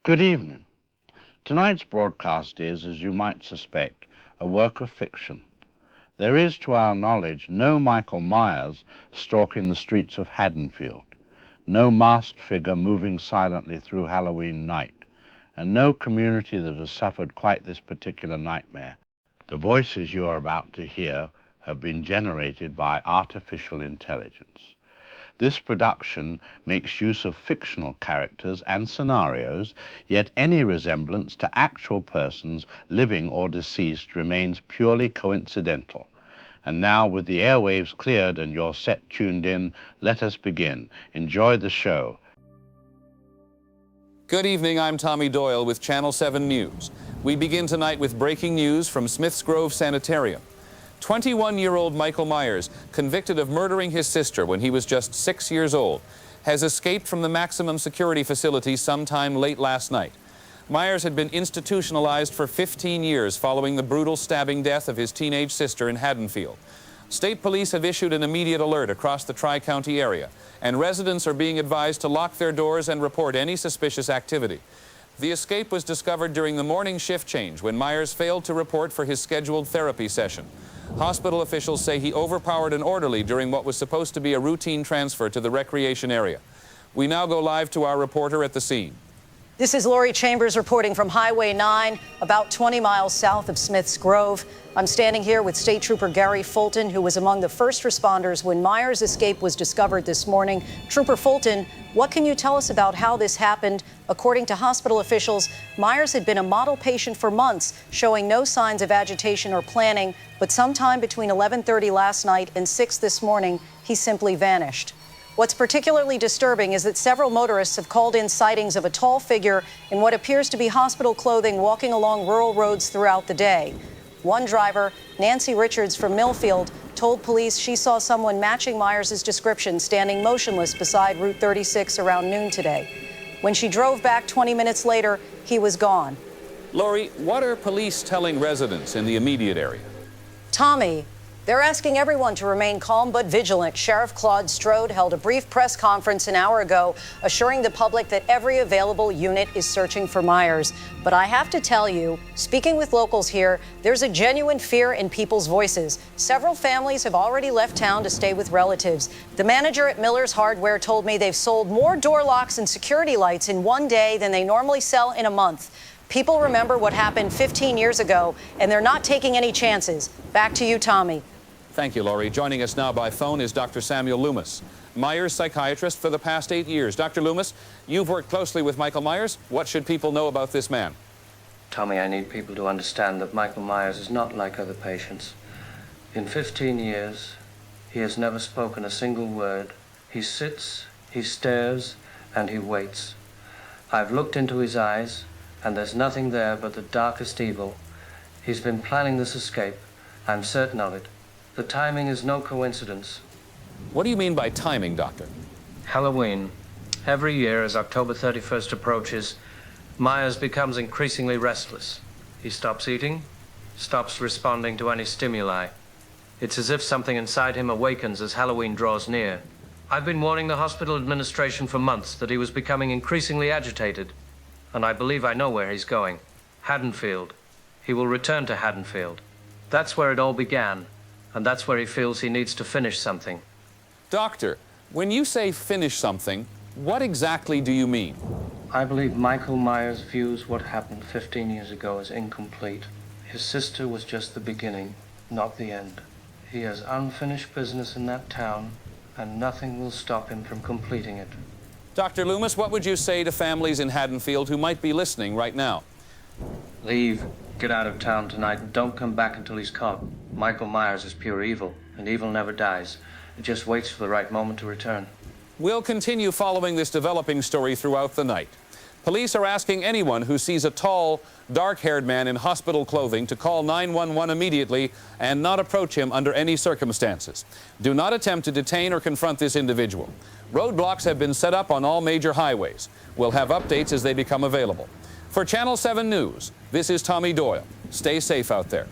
Good evening. Tonight's broadcast is, as you might suspect, a work of fiction. There is, to our knowledge, no Michael Myers stalking the streets of Haddonfield, no masked figure moving silently through Halloween night, and no community that has suffered quite this particular nightmare. The voices you are about to hear have been generated by artificial intelligence. This production makes use of fictional characters and scenarios, yet any resemblance to actual persons, living or deceased, remains purely coincidental. And now, with the airwaves cleared and your set tuned in, let us begin. Enjoy the show. Good evening, I'm Tommy Doyle with Channel 7 News. We begin tonight with breaking news from Smiths Grove Sanitarium. 21-year-old Michael Myers, convicted of murdering his sister when he was just 6 years old, has escaped from the maximum security facility sometime late last night. Myers had been institutionalized for 15 years following the brutal stabbing death of his teenage sister in Haddonfield. State police have issued an immediate alert across the Tri-County area, and residents are being advised to lock their doors and report any suspicious activity. The escape was discovered during the morning shift change when Myers failed to report for his scheduled therapy session. Hospital officials say he overpowered an orderly during what was supposed to be a routine transfer to the recreation area. We now go live to our reporter at the scene. This is Lori Chambers reporting from Highway 9, about 20 miles south of Smiths Grove. I'm standing here with State Trooper Gary Fulton, who was among the first responders when Myers' escape was discovered this morning. Trooper Fulton, what can you tell us about how this happened? According to hospital officials, Myers had been a model patient for months, showing no signs of agitation or planning, but sometime between 11:30 last night and 6 this morning, he simply vanished. What's particularly disturbing is that several motorists have called in sightings of a tall figure in what appears to be hospital clothing walking along rural roads throughout the day. One driver, Nancy Richards from Millfield, told police she saw someone matching Myers' description standing motionless beside Route 36 around noon today. When she drove back 20 minutes later, he was gone. Lori, what are police telling residents in the immediate area? Tommy, they're asking everyone to remain calm but vigilant. Sheriff Claude Strode held a brief press conference an hour ago, assuring the public that every available unit is searching for Myers. But I have to tell you, speaking with locals here, there's a genuine fear in people's voices. Several families have already left town to stay with relatives. The manager at Miller's Hardware told me they've sold more door locks and security lights in one day than they normally sell in a month. People remember what happened 15 years ago, and they're not taking any chances. Back to you, Tommy. Thank you, Laurie. Joining us now by phone is Dr. Samuel Loomis, Myers' psychiatrist for the past 8 years. Dr. Loomis, you've worked closely with Michael Myers. What should people know about this man? Tommy, I need people to understand that Michael Myers is not like other patients. In 15 years, he has never spoken a single word. He sits, he stares, and he waits. I've looked into his eyes, and there's nothing there but the darkest evil. He's been planning this escape. I'm certain of it. The timing is no coincidence. What do you mean by timing, Doctor? Halloween. Every year, as October 31st approaches, Myers becomes increasingly restless. He stops eating, stops responding to any stimuli. It's as if something inside him awakens as Halloween draws near. I've been warning the hospital administration for months that he was becoming increasingly agitated, and I believe I know where he's going. Haddonfield. He will return to Haddonfield. That's where it all began. And that's where he feels he needs to finish something. Doctor, when you say finish something, what exactly do you mean? I believe Michael Myers views what happened 15 years ago as incomplete. His sister was just the beginning, not the end. He has unfinished business in that town, and nothing will stop him from completing it. Dr. Loomis, what would you say to families in Haddonfield who might be listening right now? Leave. Get out of town tonight and don't come back until he's caught. Michael Myers is pure evil, and evil never dies. It just waits for the right moment to return. We'll continue following this developing story throughout the night. Police are asking anyone who sees a tall, dark-haired man in hospital clothing to call 911 immediately and not approach him under any circumstances. Do not attempt to detain or confront this individual. Roadblocks have been set up on all major highways. We'll have updates as they become available. For Channel 7 News, this is Tommy Doyle. Stay safe out there.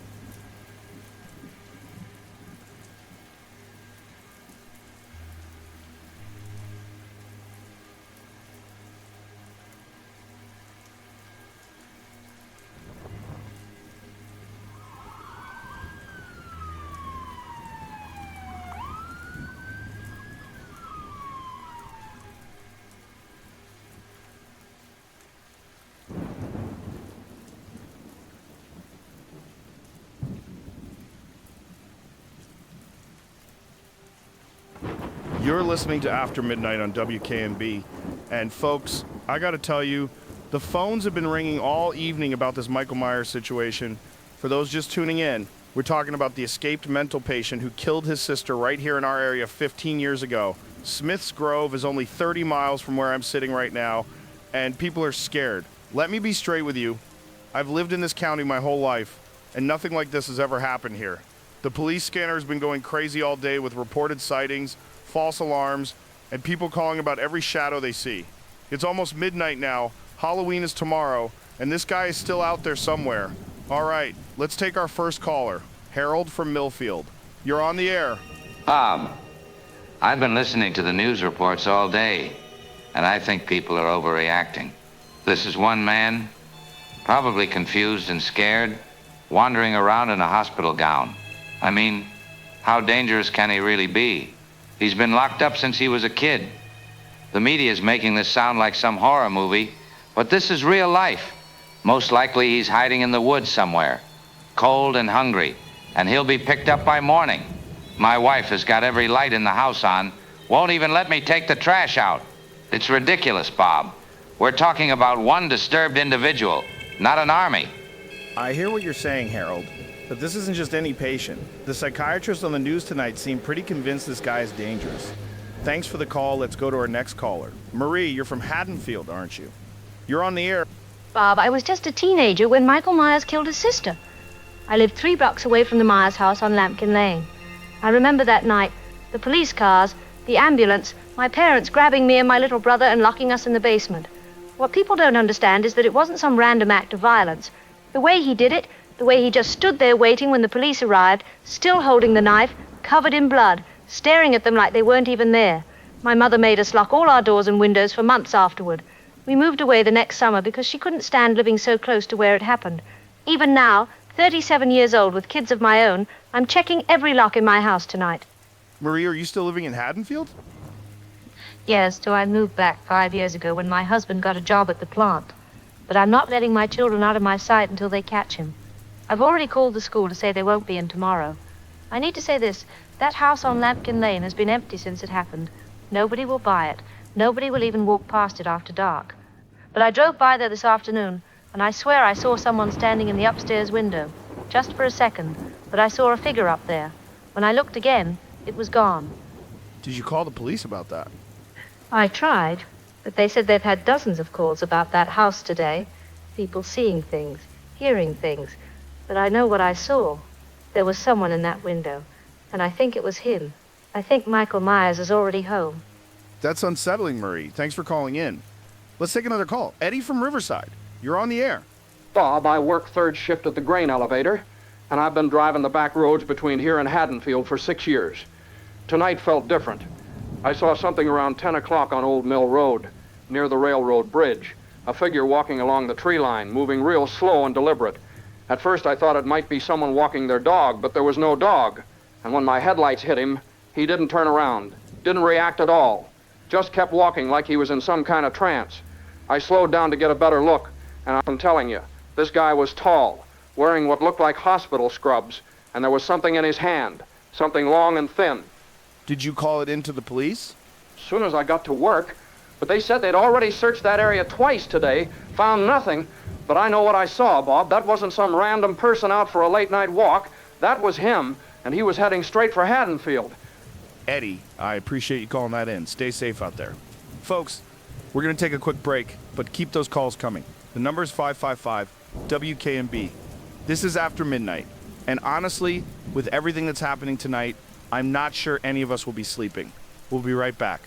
You're listening to After Midnight on WKNB. And folks, I gotta tell you, the phones have been ringing all evening about this Michael Myers situation. For those just tuning in, we're talking about the escaped mental patient who killed his sister right here in our area 15 years ago. Smith's Grove is only 30 miles from where I'm sitting right now, and people are scared. Let me be straight with you. I've lived in this county my whole life, and nothing like this has ever happened here. The police scanner has been going crazy all day with reported sightings, false alarms, and people calling about every shadow they see. It's almost midnight now, Halloween is tomorrow, and this guy is still out there somewhere. All right, let's take our first caller, Harold from Millfield. You're on the air. Bob, I've been listening to the news reports all day, and I think people are overreacting. This is one man, probably confused and scared, wandering around in a hospital gown. I mean, how dangerous can he really be? He's been locked up since he was a kid. The media is making this sound like some horror movie, but this is real life. Most likely he's hiding in the woods somewhere, cold and hungry, and he'll be picked up by morning. My wife has got every light in the house on, won't even let me take the trash out. It's ridiculous, Bob. We're talking about one disturbed individual, not an army. I hear what you're saying, Harold, but this isn't just any patient. The psychiatrist on the news tonight seemed pretty convinced this guy is dangerous. Thanks for the call. Let's go to our next caller. Marie, you're from Haddonfield, aren't you? You're on the air. Bob, I was just a teenager when Michael Myers killed his sister. I lived 3 blocks away from the Myers house on Lampkin Lane. I remember that night, the police cars, the ambulance, my parents grabbing me and my little brother and locking us in the basement. What people don't understand is that it wasn't some random act of violence. The way he did it, the way he just stood there waiting when the police arrived, still holding the knife, covered in blood, staring at them like they weren't even there. My mother made us lock all our doors and windows for months afterward. We moved away the next summer because she couldn't stand living so close to where it happened. Even now, 37 years old with kids of my own, I'm checking every lock in my house tonight. Marie, are you still living in Haddonfield? Yes, so I moved back 5 years ago when my husband got a job at the plant. But I'm not letting my children out of my sight until they catch him. I've already called the school to say they won't be in tomorrow. I need to say this. That house on Lampkin Lane has been empty since it happened. Nobody will buy it. Nobody will even walk past it after dark. But I drove by there this afternoon, and I swear I saw someone standing in the upstairs window. Just for a second, but I saw a figure up there. When I looked again, it was gone. Did you call the police about that? I tried, but they said they've had dozens of calls about that house today. People seeing things, hearing things. But I know what I saw. There was someone in that window, and I think it was him. I think Michael Myers is already home. That's unsettling, Marie. Thanks for calling in. Let's take another call. Eddie from Riverside. You're on the air. Bob, I work third shift at the grain elevator, and I've been driving the back roads between here and Haddonfield for 6 years. Tonight felt different. I saw something around 10 o'clock on Old Mill Road, near the railroad bridge. A figure walking along the tree line, moving real slow and deliberate. At first I thought it might be someone walking their dog, but there was no dog. And when my headlights hit him, he didn't turn around, didn't react at all. Just kept walking like he was in some kind of trance. I slowed down to get a better look, and I'm telling you, this guy was tall, wearing what looked like hospital scrubs, and there was something in his hand, something long and thin. Did you call it in to the police? As soon as I got to work, but they said they'd already searched that area twice today, found nothing. But I know what I saw, Bob. That wasn't some random person out for a late-night walk. That was him, and he was heading straight for Haddonfield. Eddie, I appreciate you calling that in. Stay safe out there. Folks, we're going to take a quick break, but keep those calls coming. The number is 555-WKNB. This is After Midnight. And honestly, with everything that's happening tonight, I'm not sure any of us will be sleeping. We'll be right back.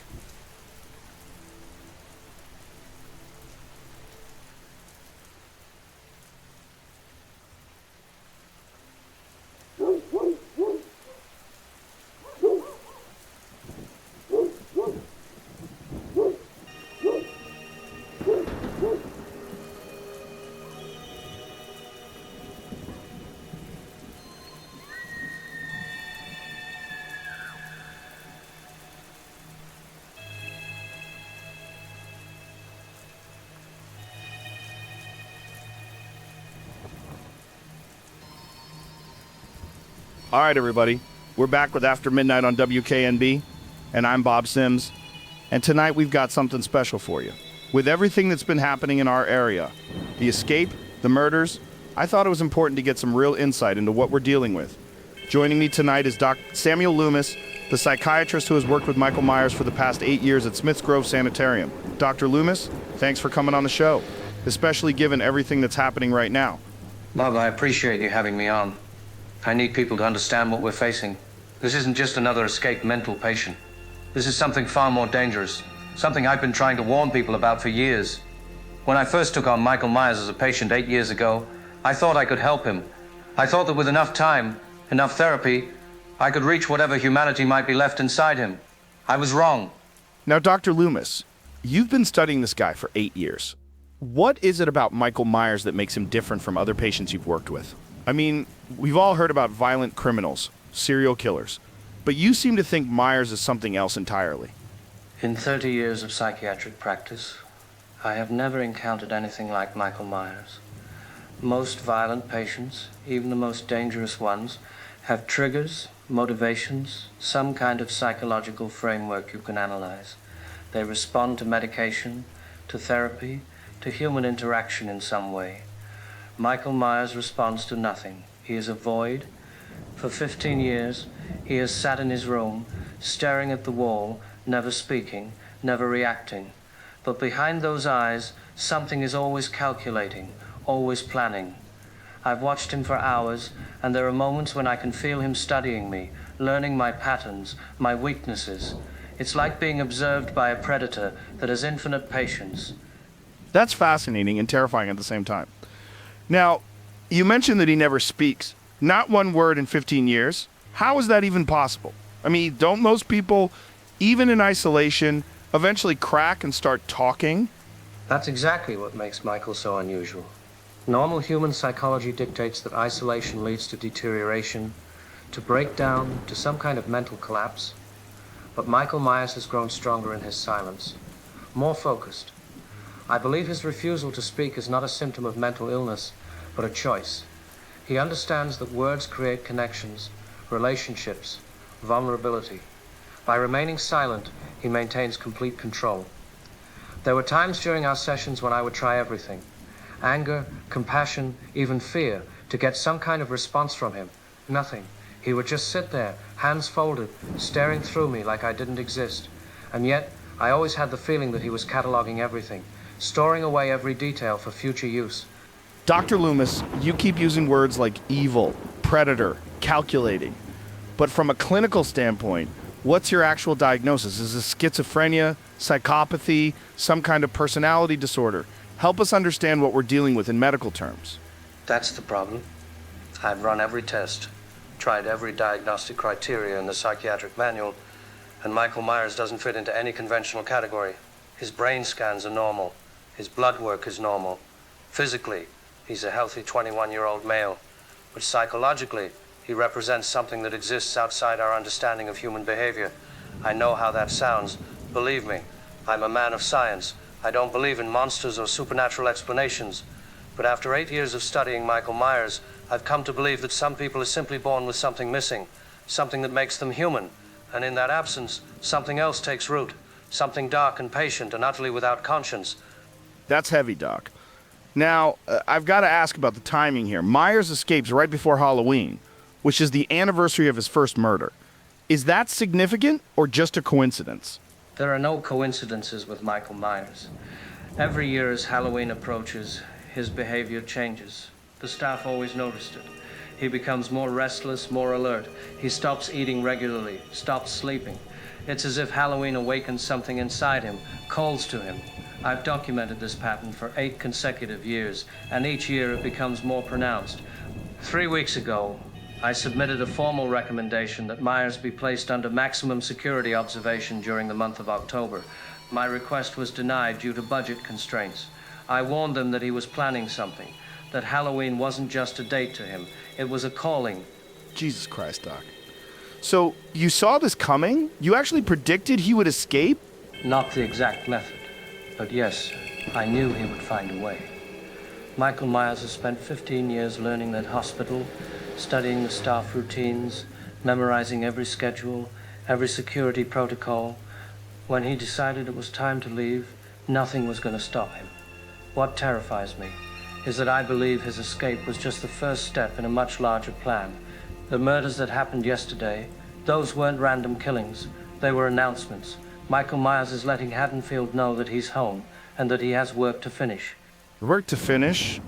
All right, everybody. We're back with After Midnight on WKNB. And I'm Bob Sims. And tonight we've got something special for you. With everything that's been happening in our area, the escape, the murders, I thought it was important to get some real insight into what we're dealing with. Joining me tonight is Dr. Samuel Loomis, the psychiatrist who has worked with Michael Myers for the past 8 years at Smiths Grove Sanitarium. Dr. Loomis, thanks for coming on the show, especially given everything that's happening right now. Bob, I appreciate you having me on. I need people to understand what we're facing. This isn't just another escaped mental patient. This is something far more dangerous, something I've been trying to warn people about for years. When I first took on Michael Myers as a patient 8 years ago, I thought I could help him. I thought that with enough time, enough therapy, I could reach whatever humanity might be left inside him. I was wrong. Now, Dr. Loomis, you've been studying this guy for 8 years. What is it about Michael Myers that makes him different from other patients you've worked with? I mean, we've all heard about violent criminals, serial killers, but you seem to think Myers is something else entirely. In 30 years of psychiatric practice, I have never encountered anything like Michael Myers. Most violent patients, even the most dangerous ones, have triggers, motivations, some kind of psychological framework you can analyze. They respond to medication, to therapy, to human interaction in some way. Michael Myers responds to nothing. He is a void. For 15 years, he has sat in his room, staring at the wall, never speaking, never reacting. But behind those eyes, something is always calculating, always planning. I've watched him for hours, and there are moments when I can feel him studying me, learning my patterns, my weaknesses. It's like being observed by a predator that has infinite patience. That's fascinating and terrifying at the same time. Now, you mentioned that he never speaks. Not one word in 15 years. How is that even possible? I mean, don't most people, even in isolation, eventually crack and start talking? That's exactly what makes Michael so unusual. Normal human psychology dictates that isolation leads to deterioration, to breakdown, to some kind of mental collapse. But Michael Myers has grown stronger in his silence, more focused. I believe his refusal to speak is not a symptom of mental illness, but a choice. He understands that words create connections, relationships, vulnerability. By remaining silent, he maintains complete control. There were times during our sessions when I would try everything. Anger, compassion, even fear, to get some kind of response from him. Nothing. He would just sit there, hands folded, staring through me like I didn't exist. And yet, I always had the feeling that he was cataloging everything, storing away every detail for future use. Dr. Loomis, you keep using words like evil, predator, calculating. But from a clinical standpoint, what's your actual diagnosis? Is this schizophrenia, psychopathy, some kind of personality disorder? Help us understand what we're dealing with in medical terms. That's the problem. I've run every test, tried every diagnostic criteria in the psychiatric manual, and Michael Myers doesn't fit into any conventional category. His brain scans are normal. His blood work is normal. Physically, he's a healthy 21-year-old male. But psychologically, he represents something that exists outside our understanding of human behavior. I know how that sounds. Believe me, I'm a man of science. I don't believe in monsters or supernatural explanations. But after 8 years of studying Michael Myers, I've come to believe that some people are simply born with something missing, something that makes them human. And in that absence, something else takes root, something dark and patient and utterly without conscience. That's heavy, Doc. Now, I've got to ask about the timing here. Myers escapes right before Halloween, which is the anniversary of his first murder. Is that significant or just a coincidence? There are no coincidences with Michael Myers. Every year as Halloween approaches, his behavior changes. The staff always noticed it. He becomes more restless, more alert. He stops eating regularly, stops sleeping. It's as if Halloween awakens something inside him, calls to him. I've documented this pattern for 8 consecutive years, and each year it becomes more pronounced. 3 weeks ago, I submitted a formal recommendation that Myers be placed under maximum security observation during the month of October. My request was denied due to budget constraints. I warned them that he was planning something, that Halloween wasn't just a date to him, it was a calling. Jesus Christ, Doc. So, you saw this coming? You actually predicted he would escape? Not the exact method, but yes, I knew he would find a way. Michael Myers has spent 15 years learning that hospital, studying the staff routines, memorizing every schedule, every security protocol. When he decided it was time to leave, nothing was going to stop him. What terrifies me is that I believe his escape was just the first step in a much larger plan. The murders that happened yesterday, those weren't random killings. They were announcements. Michael Myers is letting Haddonfield know that he's home and that he has work to finish. Work to finish?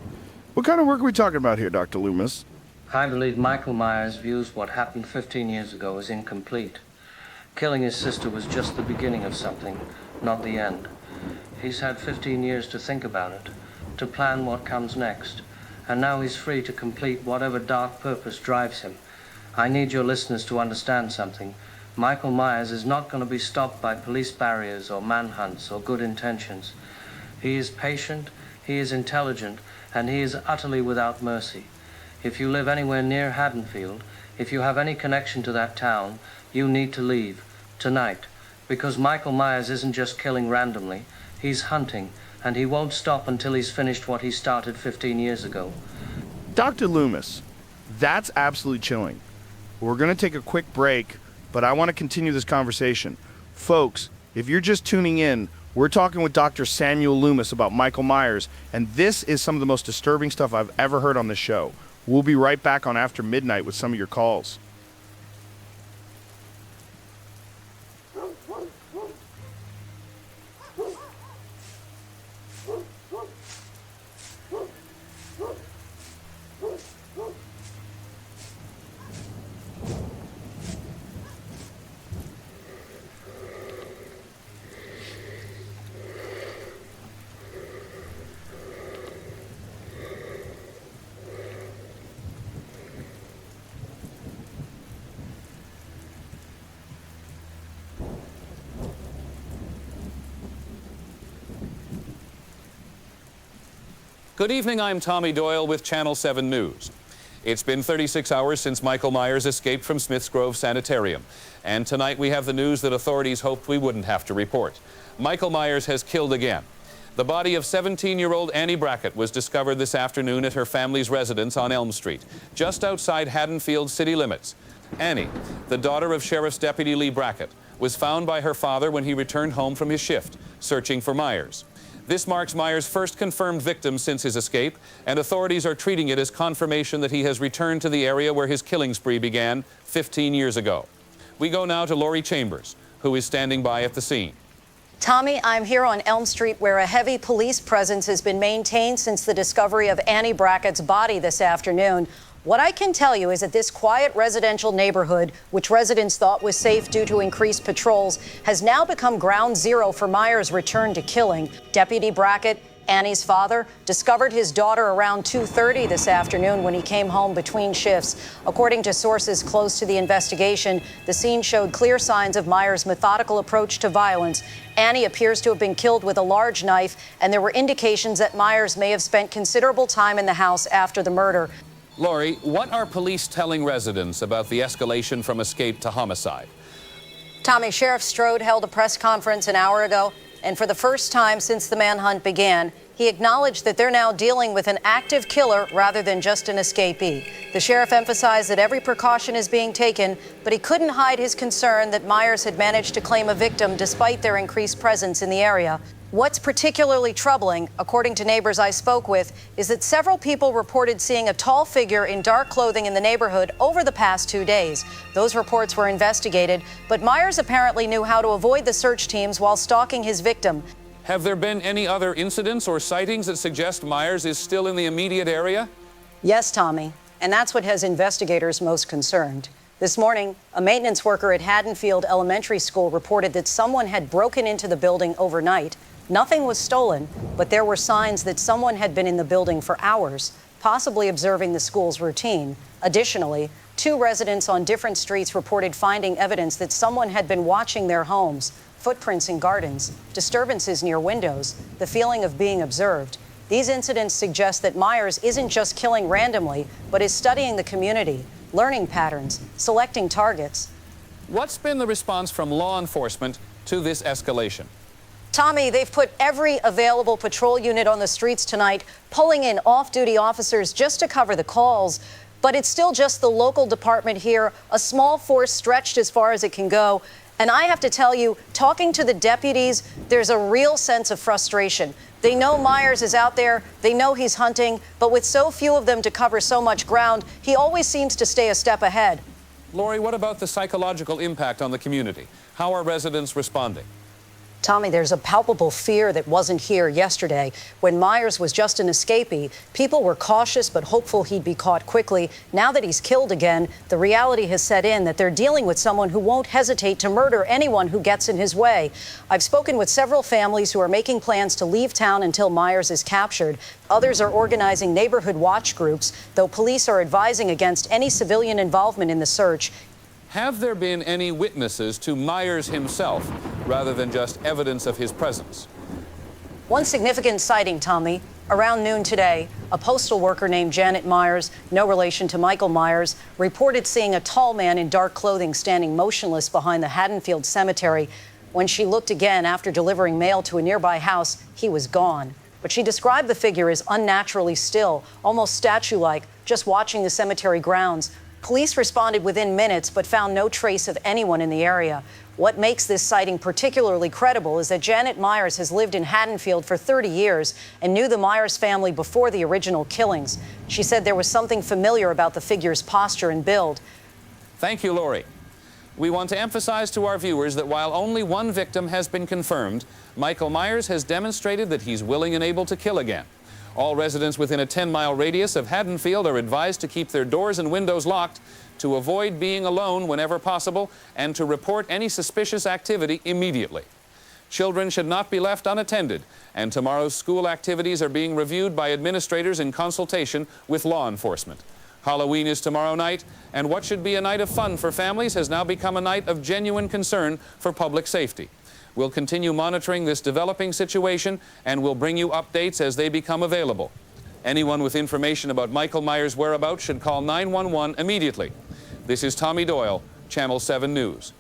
What kind of work are we talking about here, Dr. Loomis? I believe Michael Myers views what happened 15 years ago as incomplete. Killing his sister was just the beginning of something, not the end. He's had 15 years to think about it, to plan what comes next, and now he's free to complete whatever dark purpose drives him. I need your listeners to understand something. Michael Myers is not going to be stopped by police barriers or manhunts or good intentions. He is patient, he is intelligent, and he is utterly without mercy. If you live anywhere near Haddonfield, if you have any connection to that town, you need to leave tonight, because Michael Myers isn't just killing randomly, he's hunting, and he won't stop until he's finished what he started 15 years ago. Dr. Loomis, that's absolutely chilling. We're going to take a quick break, but I want to continue this conversation. Folks, if you're just tuning in, we're talking with Dr. Samuel Loomis about Michael Myers, and this is some of the most disturbing stuff I've ever heard on this show. We'll be right back on After Midnight with some of your calls. Good evening, I'm Tommy Doyle with Channel 7 News. It's been 36 hours since Michael Myers escaped from Smith's Grove Sanitarium. And tonight we have the news that authorities hoped we wouldn't have to report. Michael Myers has killed again. The body of 17-year-old Annie Brackett was discovered this afternoon at her family's residence on Elm Street, just outside Haddonfield city limits. Annie, the daughter of Sheriff's Deputy Lee Brackett, was found by her father when he returned home from his shift, searching for Myers. This marks Myers' first confirmed victim since his escape, and authorities are treating it as confirmation that he has returned to the area where his killing spree began 15 years ago. We go now to Lori Chambers, who is standing by at the scene. Tommy, I'm here on Elm Street, where a heavy police presence has been maintained since the discovery of Annie Brackett's body this afternoon. What I can tell you is that this quiet residential neighborhood, which residents thought was safe due to increased patrols, has now become ground zero for Myers' return to killing. Deputy Brackett, Annie's father, discovered his daughter around 2:30 this afternoon when he came home between shifts. According to sources close to the investigation, the scene showed clear signs of Myers' methodical approach to violence. Annie appears to have been killed with a large knife, and there were indications that Myers may have spent considerable time in the house after the murder. Lori, what are police telling residents about the escalation from escape to homicide? Tommy, Sheriff Strode held a press conference an hour ago, and for the first time since the manhunt began, he acknowledged that they're now dealing with an active killer rather than just an escapee. The sheriff emphasized that every precaution is being taken, but he couldn't hide his concern that Myers had managed to claim a victim despite their increased presence in the area. What's particularly troubling, according to neighbors I spoke with, is that several people reported seeing a tall figure in dark clothing in the neighborhood over the past 2 days. Those reports were investigated, but Myers apparently knew how to avoid the search teams while stalking his victim. Have there been any other incidents or sightings that suggest Myers is still in the immediate area? Yes, Tommy, and that's what has investigators most concerned. This morning, a maintenance worker at Haddonfield Elementary School reported that someone had broken into the building overnight. Nothing was stolen, but there were signs that someone had been in the building for hours, possibly observing the school's routine. Additionally, 2 residents on different streets reported finding evidence that someone had been watching their homes, footprints in gardens, disturbances near windows, the feeling of being observed. These incidents suggest that Myers isn't just killing randomly, but is studying the community, learning patterns, selecting targets. What's been the response from law enforcement to this escalation? Tommy, they've put every available patrol unit on the streets tonight, pulling in off-duty officers just to cover the calls. but it's still just the local department here, a small force stretched as far as it can go. And I have to tell you, talking to the deputies, there's a real sense of frustration. They know Myers is out there, they know he's hunting, but with so few of them to cover so much ground, he always seems to stay a step ahead. Lori, what about the psychological impact on the community? How are residents responding? Tommy, there's a palpable fear that wasn't here yesterday. When Myers was just an escapee, people were cautious but hopeful he'd be caught quickly. Now that he's killed again, the reality has set in that they're dealing with someone who won't hesitate to murder anyone who gets in his way. I've spoken with several families who are making plans to leave town until Myers is captured. Others are organizing neighborhood watch groups, though police are advising against any civilian involvement in the search. Have there been any witnesses to Myers himself, rather than just evidence of his presence? One significant sighting, Tommy. Around noon today, a postal worker named Janet Myers, no relation to Michael Myers, reported seeing a tall man in dark clothing standing motionless behind the Haddonfield Cemetery. When she looked again after delivering mail to a nearby house, he was gone. But she described the figure as unnaturally still, almost statue-like, just watching the cemetery grounds. Police responded within minutes, but found no trace of anyone in the area. What makes this sighting particularly credible is that Janet Myers has lived in Haddonfield for 30 years and knew the Myers family before the original killings. She said there was something familiar about the figure's posture and build. Thank you, Lori. We want to emphasize to our viewers that while only one victim has been confirmed, Michael Myers has demonstrated that he's willing and able to kill again. All residents within a 10-mile radius of Haddonfield are advised to keep their doors and windows locked, to avoid being alone whenever possible, and to report any suspicious activity immediately. Children should not be left unattended, and tomorrow's school activities are being reviewed by administrators in consultation with law enforcement. Halloween is tomorrow night, and what should be a night of fun for families has now become a night of genuine concern for public safety. We'll continue monitoring this developing situation, and we'll bring you updates as they become available. Anyone with information about Michael Myers' whereabouts should call 911 immediately. This is Tommy Doyle, Channel 7 News.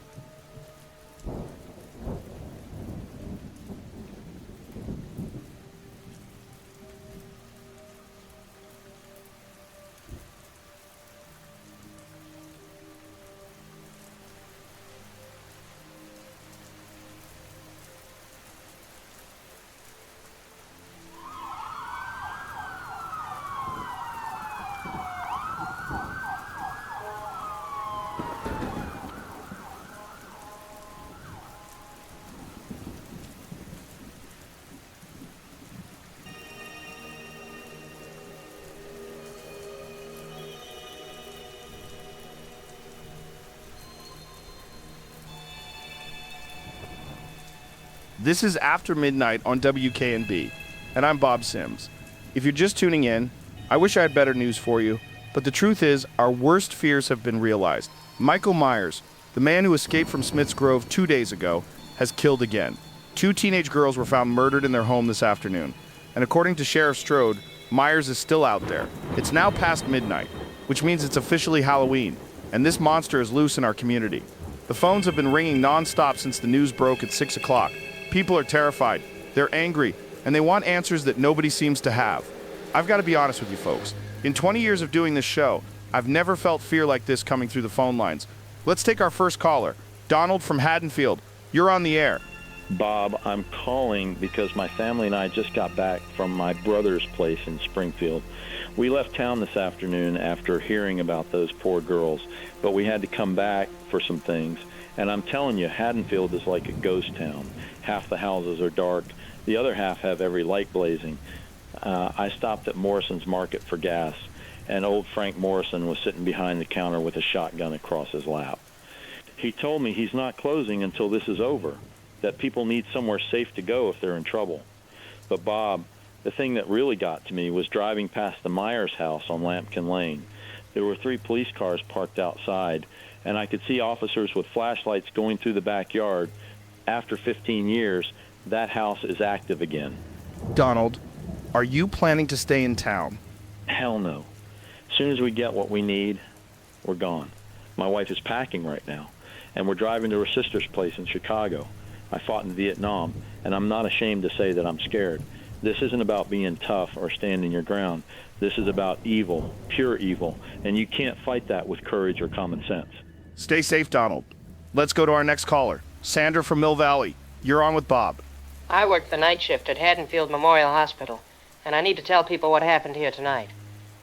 This is After Midnight on WKNB, and I'm Bob Sims. If you're just tuning in, I wish I had better news for you, but the truth is our worst fears have been realized. Michael Myers, the man who escaped from Smith's Grove 2 days ago, has killed again. 2 teenage girls were found murdered in their home this afternoon, and according to Sheriff Strode, Myers is still out there. It's now past midnight, which means it's officially Halloween, and this monster is loose in our community. The phones have been ringing non-stop since the news broke at 6 o'clock. People are terrified, they're angry, and they want answers that nobody seems to have. I've got to be honest with you folks. In 20 years of doing this show, I've never felt fear like this coming through the phone lines. Let's take our first caller, Donald from Haddonfield. You're on the air. Bob, I'm calling because my family and I just got back from my brother's place in Springfield. We left town this afternoon after hearing about those poor girls, but we had to come back for some things. And I'm telling you, Haddonfield is like a ghost town. Half the houses are dark. The other half have every light blazing. I stopped at Morrison's Market for gas, and old Frank Morrison was sitting behind the counter with a shotgun across his lap. He told me he's not closing until this is over, that people need somewhere safe to go if they're in trouble. But Bob, the thing that really got to me was driving past the Myers house on Lampkin Lane. There were 3 police cars parked outside, and I could see officers with flashlights going through the backyard. After 15 years, that house is active again. Donald, are you planning to stay in town? Hell no. As soon as we get what we need, we're gone. My wife is packing right now, and we're driving to her sister's place in Chicago. I fought in Vietnam, and I'm not ashamed to say that I'm scared. This isn't about being tough or standing your ground. This is about evil, pure evil, and you can't fight that with courage or common sense. Stay safe, Donald. Let's go to our next caller. Sandra from Mill Valley. You're on with Bob. I work the night shift at Haddonfield Memorial Hospital, and I need to tell people what happened here tonight.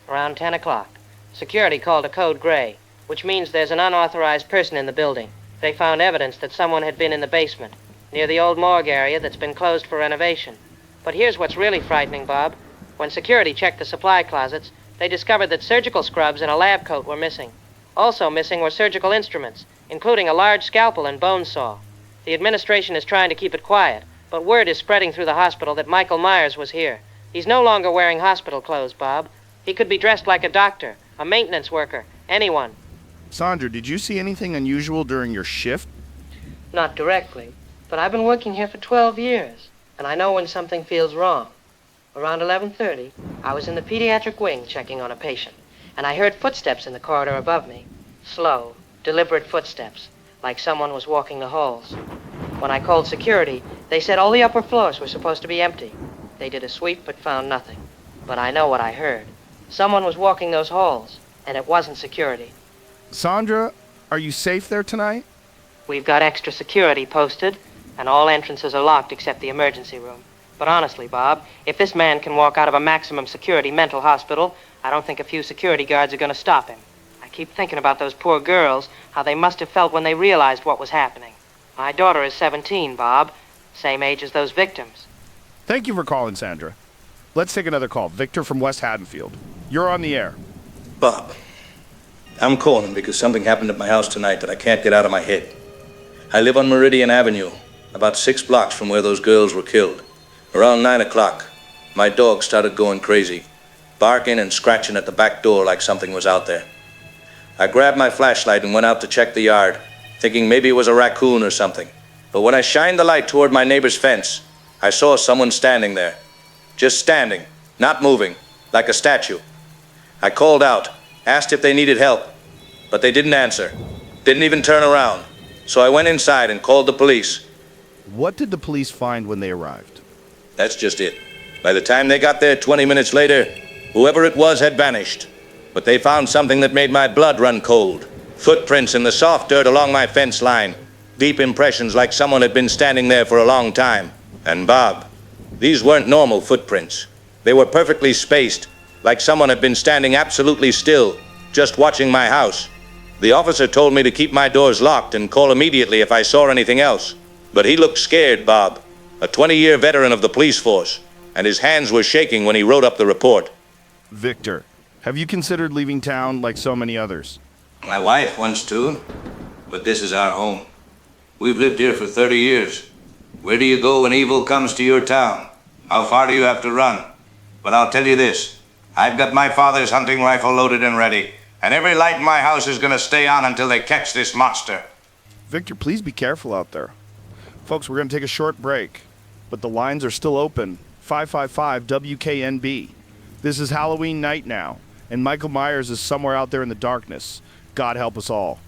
Around 10 o'clock, security called a code gray, which means there's an unauthorized person in the building. They found evidence that someone had been in the basement, near the old morgue area that's been closed for renovation. But here's what's really frightening, Bob. When security checked the supply closets, they discovered that surgical scrubs and a lab coat were missing. Also missing were surgical instruments, including a large scalpel and bone saw. The administration is trying to keep it quiet, but word is spreading through the hospital that Michael Myers was here. He's no longer wearing hospital clothes, Bob. He could be dressed like a doctor, a maintenance worker, anyone. Sandra, did you see anything unusual during your shift? Not directly, but I've been working here for 12 years, and I know when something feels wrong. Around 11:30, I was in the pediatric wing checking on a patient, and I heard footsteps in the corridor above me. Slow, deliberate footsteps, like someone was walking the halls. When I called security, they said all the upper floors were supposed to be empty. They did a sweep but found nothing. But I know what I heard. Someone was walking those halls, and it wasn't security. Sandra, are you safe there tonight? We've got extra security posted, and all entrances are locked except the emergency room. But honestly, Bob, if this man can walk out of a maximum security mental hospital, I don't think a few security guards are going to stop him. I keep thinking about those poor girls, how they must have felt when they realized what was happening. My daughter is 17, Bob, same age as those victims. Thank you for calling, Sandra. Let's take another call. Victor from West Haddonfield. You're on the air. Bob, I'm calling because something happened at my house tonight that I can't get out of my head. I live on Meridian Avenue, about 6 blocks from where those girls were killed. Around 9 o'clock, my dog started going crazy, barking and scratching at the back door like something was out there. I grabbed my flashlight and went out to check the yard, thinking maybe it was a raccoon or something. But when I shined the light toward my neighbor's fence, I saw someone standing there. Just standing, not moving, like a statue. I called out, asked if they needed help, but they didn't answer, didn't even turn around. So I went inside and called the police. What did the police find when they arrived? That's just it. By the time they got there 20 minutes later, whoever it was had vanished. But they found something that made my blood run cold. Footprints in the soft dirt along my fence line. Deep impressions like someone had been standing there for a long time. And Bob, these weren't normal footprints. They were perfectly spaced, like someone had been standing absolutely still, just watching my house. The officer told me to keep my doors locked and call immediately if I saw anything else. But he looked scared, Bob. A 20-year veteran of the police force, and his hands were shaking when he wrote up the report. Victor, have you considered leaving town like so many others? My wife wants to, but this is our home. We've lived here for 30 years. Where do you go when evil comes to your town? How far do you have to run? But I'll tell you this, I've got my father's hunting rifle loaded and ready, and every light in my house is going to stay on until they catch this monster. Victor, please be careful out there. Folks, we're going to take a short break, but the lines are still open. 555-WKNB. This is Halloween night now, and Michael Myers is somewhere out there in the darkness. God help us all.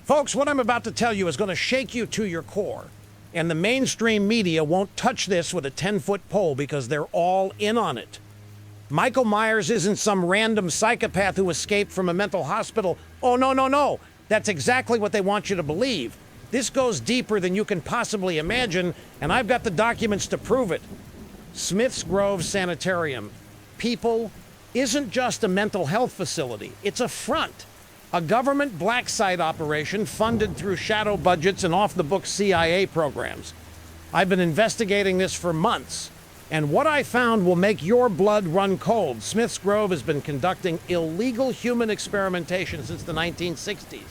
Folks, what I'm about to tell you is going to shake you to your core. And the mainstream media won't touch this with a 10-foot pole because they're all in on it. Michael Myers isn't some random psychopath who escaped from a mental hospital. Oh, no, no, no. That's exactly what they want you to believe. This goes deeper than you can possibly imagine, and I've got the documents to prove it. Smith's Grove Sanitarium, people, isn't just a mental health facility. It's a front. A government black site operation funded through shadow budgets and off-the-books CIA programs. I've been investigating this for months, and what I found will make your blood run cold. Smith's Grove has been conducting illegal human experimentation since the 1960s,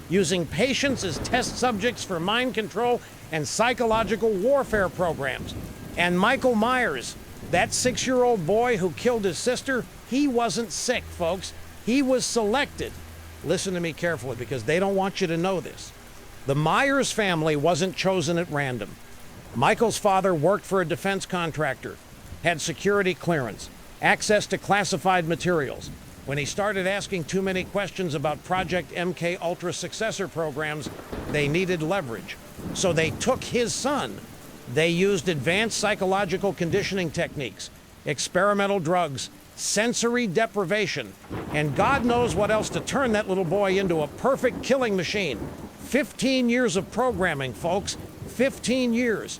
using patients as test subjects for mind control and psychological warfare programs. And Michael Myers, that 6-year-old boy who killed his sister, he wasn't sick, folks. He was selected. Listen to me carefully, because they don't want you to know this. The Myers family wasn't chosen at random. Michael's father worked for a defense contractor, had security clearance, access to classified materials. When he started asking too many questions about Project MK Ultra successor programs, they needed leverage. So they took his son. They used advanced psychological conditioning techniques, experimental drugs, sensory deprivation, and God knows what else to turn that little boy into a perfect killing machine. 15 years of programming, folks. 15 years.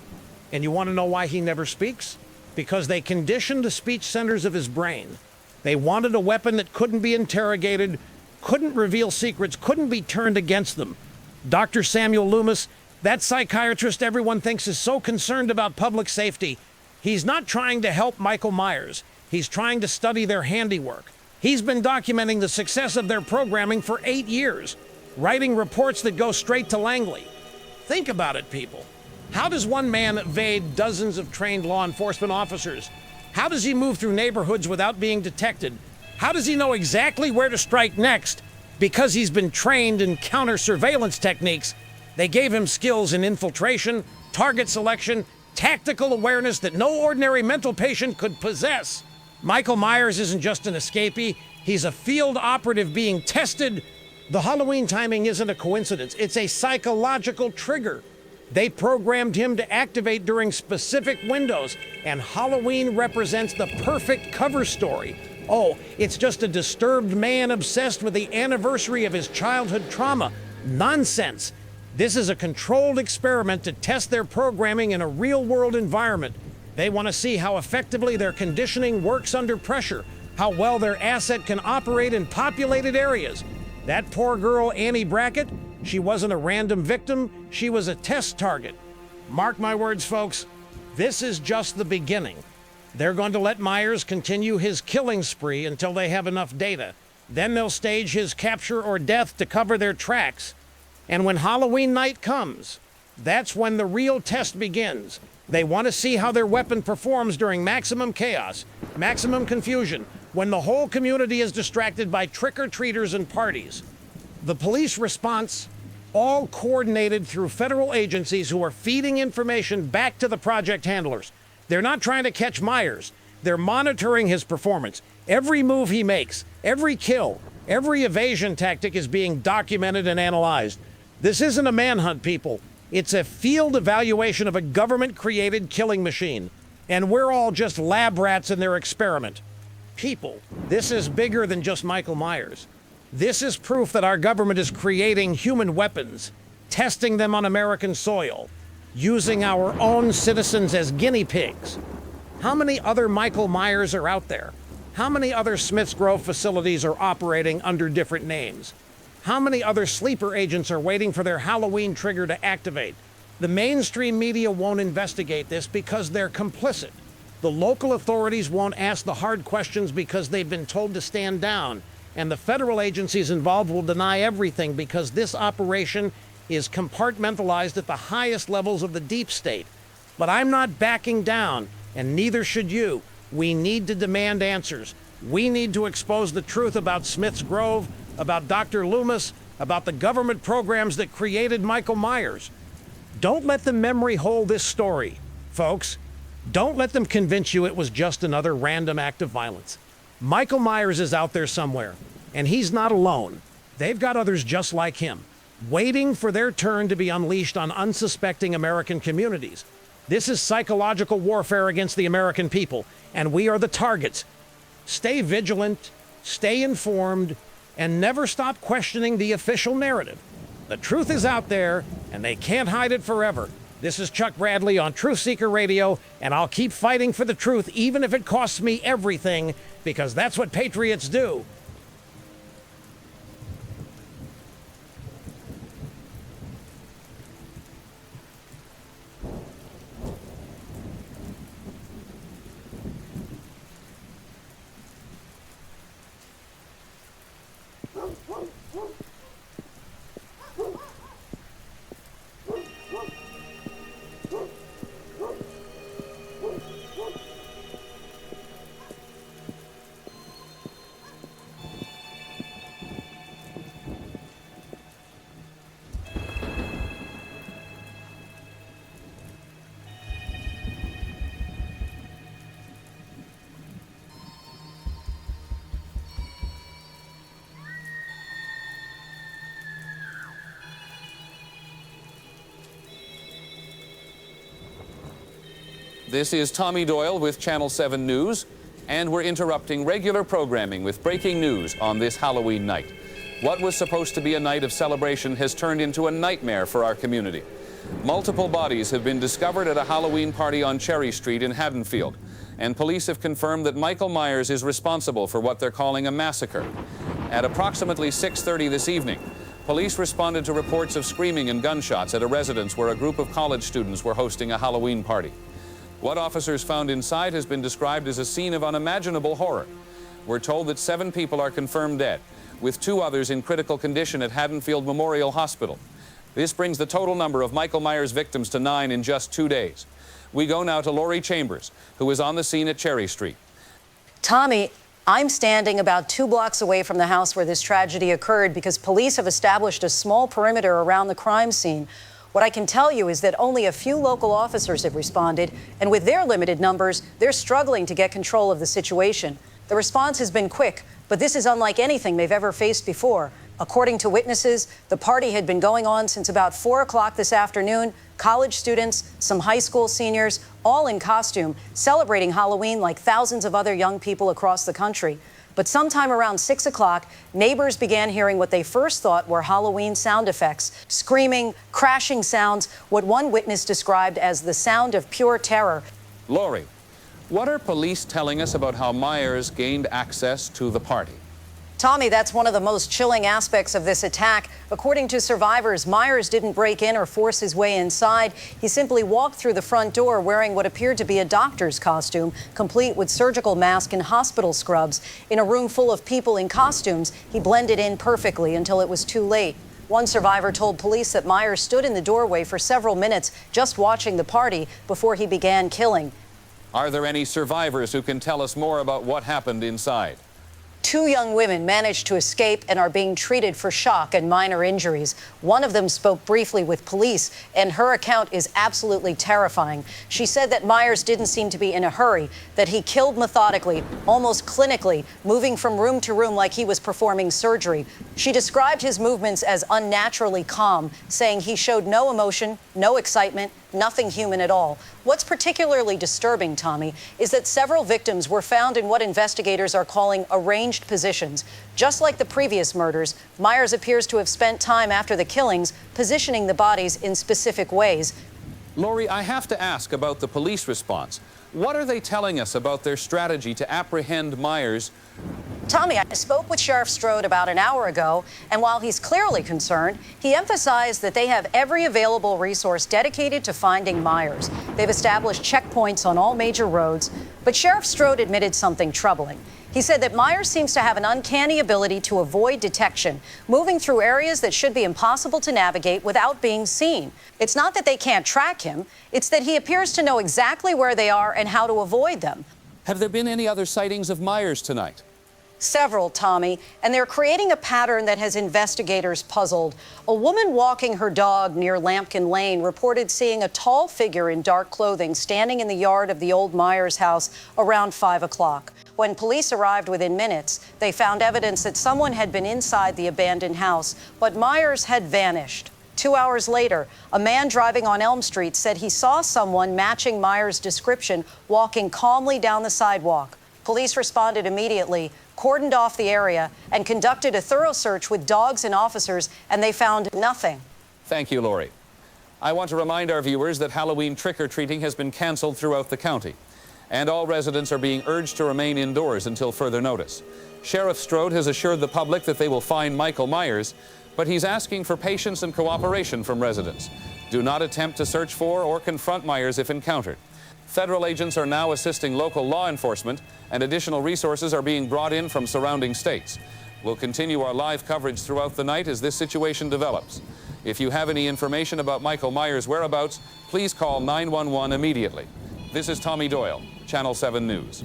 And you want to know why he never speaks? Because they conditioned the speech centers of his brain. They wanted a weapon that couldn't be interrogated, couldn't reveal secrets, couldn't be turned against them. Dr. Samuel Loomis, that psychiatrist everyone thinks is so concerned about public safety, he's not trying to help Michael Myers. He's trying to study their handiwork. He's been documenting the success of their programming for 8 years, writing reports that go straight to Langley. Think about it, people. How does one man evade dozens of trained law enforcement officers? How does he move through neighborhoods without being detected? How does he know exactly where to strike next? Because he's been trained in counter-surveillance techniques. They gave him skills in infiltration, target selection, tactical awareness that no ordinary mental patient could possess. Michael Myers isn't just an escapee. He's a field operative being tested. The Halloween timing isn't a coincidence. It's a psychological trigger. They programmed him to activate during specific windows, and Halloween represents the perfect cover story. Oh, it's just a disturbed man obsessed with the anniversary of his childhood trauma. Nonsense. This is a controlled experiment to test their programming in a real-world environment. They want to see how effectively their conditioning works under pressure, how well their asset can operate in populated areas. That poor girl, Annie Brackett, she wasn't a random victim, she was a test target. Mark my words, folks, this is just the beginning. They're going to let Myers continue his killing spree until they have enough data. Then they'll stage his capture or death to cover their tracks. And when Halloween night comes, that's when the real test begins. They want to see how their weapon performs during maximum chaos, maximum confusion, when the whole community is distracted by trick-or-treaters and parties. The police response, all coordinated through federal agencies who are feeding information back to the project handlers. They're not trying to catch Myers. They're monitoring his performance. Every move he makes, every kill, every evasion tactic is being documented and analyzed. This isn't a manhunt, people. It's a field evaluation of a government-created killing machine. And we're all just lab rats in their experiment. People, this is bigger than just Michael Myers. This is proof that our government is creating human weapons, testing them on American soil, using our own citizens as guinea pigs. How many other Michael Myers are out there? How many other Smith's Grove facilities are operating under different names? How many other sleeper agents are waiting for their Halloween trigger to activate? The mainstream media won't investigate this because they're complicit. The local authorities won't ask the hard questions because they've been told to stand down. And the federal agencies involved will deny everything because this operation is compartmentalized at the highest levels of the deep state. But I'm not backing down, and neither should you. We need to demand answers. We need to expose the truth about Smith's Grove, about Dr. Loomis, about the government programs that created Michael Myers. Don't let the memory hold this story, folks. Don't let them convince you it was just another random act of violence. Michael Myers is out there somewhere, and he's not alone. They've got others just like him, waiting for their turn to be unleashed on unsuspecting American communities. This is psychological warfare against the American people, and we are the targets. Stay vigilant, stay informed, and never stop questioning the official narrative. The truth is out there, and they can't hide it forever. This is Chuck Bradley on Truth Seeker Radio, and I'll keep fighting for the truth even if it costs me everything, because that's what patriots do. This is Tommy Doyle with Channel 7 News, and we're interrupting regular programming with breaking news on this Halloween night. What was supposed to be a night of celebration has turned into a nightmare for our community. Multiple bodies have been discovered at a Halloween party on Cherry Street in Haddonfield, and police have confirmed that Michael Myers is responsible for what they're calling a massacre. At approximately 6:30 this evening, police responded to reports of screaming and gunshots at a residence where a group of college students were hosting a Halloween party. What officers found inside has been described as a scene of unimaginable horror. We're told that 7 people are confirmed dead, with 2 others in critical condition at Haddonfield Memorial Hospital. This brings the total number of Michael Myers victims to 9 in just 2 days. We go now to Lori Chambers, who is on the scene at Cherry Street. Tommy, I'm standing about 2 blocks away from the house where this tragedy occurred because police have established a small perimeter around the crime scene. What I can tell you is that only a few local officers have responded, and with their limited numbers, they're struggling to get control of the situation. The response has been quick, but this is unlike anything they've ever faced before. According to witnesses, the party had been going on since about 4 o'clock this afternoon. College students, some high school seniors, all in costume, celebrating Halloween like thousands of other young people across the country. But sometime around 6 o'clock, neighbors began hearing what they first thought were Halloween sound effects, screaming, crashing sounds, what one witness described as the sound of pure terror. Lori, what are police telling us about how Myers gained access to the party? Tommy, that's one of the most chilling aspects of this attack. According to survivors, Myers didn't break in or force his way inside. He simply walked through the front door wearing what appeared to be a doctor's costume, complete with surgical mask and hospital scrubs. In a room full of people in costumes, he blended in perfectly until it was too late. One survivor told police that Myers stood in the doorway for several minutes just watching the party before he began killing. Are there any survivors who can tell us more about what happened inside? 2 young women managed to escape and are being treated for shock and minor injuries. One of them spoke briefly with police, and her account is absolutely terrifying. She said that Myers didn't seem to be in a hurry, that he killed methodically, almost clinically, moving from room to room like he was performing surgery. She described his movements as unnaturally calm, saying he showed no emotion, no excitement, nothing human at all. What's particularly disturbing, Tommy, is that several victims were found in what investigators are calling arranged positions. Just like the previous murders, Myers appears to have spent time after the killings positioning the bodies in specific ways. Lori, I have to ask about the police response. What are they telling us about their strategy to apprehend Myers? Tommy, I spoke with Sheriff Strode about an hour ago, and while he's clearly concerned, he emphasized that they have every available resource dedicated to finding Myers. They've established checkpoints on all major roads, but Sheriff Strode admitted something troubling. He said that Myers seems to have an uncanny ability to avoid detection, moving through areas that should be impossible to navigate without being seen. It's not that they can't track him, it's that he appears to know exactly where they are and how to avoid them. Have there been any other sightings of Myers tonight? Several, Tommy, and they're creating a pattern that has investigators puzzled. A woman walking her dog near Lambkin Lane reported seeing a tall figure in dark clothing standing in the yard of the old Myers house around 5 o'clock. When police arrived within minutes, they found evidence that someone had been inside the abandoned house, but Myers had vanished. 2 hours later, a man driving on Elm Street said he saw someone matching Myers' description walking calmly down the sidewalk. Police responded immediately, cordoned off the area, and conducted a thorough search with dogs and officers, and they found nothing. Thank you, Lori. I want to remind our viewers that Halloween trick-or-treating has been canceled throughout the county, and all residents are being urged to remain indoors until further notice. Sheriff Strode has assured the public that they will find Michael Myers, but he's asking for patience and cooperation from residents. Do not attempt to search for or confront Myers if encountered. Federal agents are now assisting local law enforcement, and additional resources are being brought in from surrounding states. We'll continue our live coverage throughout the night as this situation develops. If you have any information about Michael Myers' whereabouts, please call 911 immediately. This is Tommy Doyle, Channel 7 News.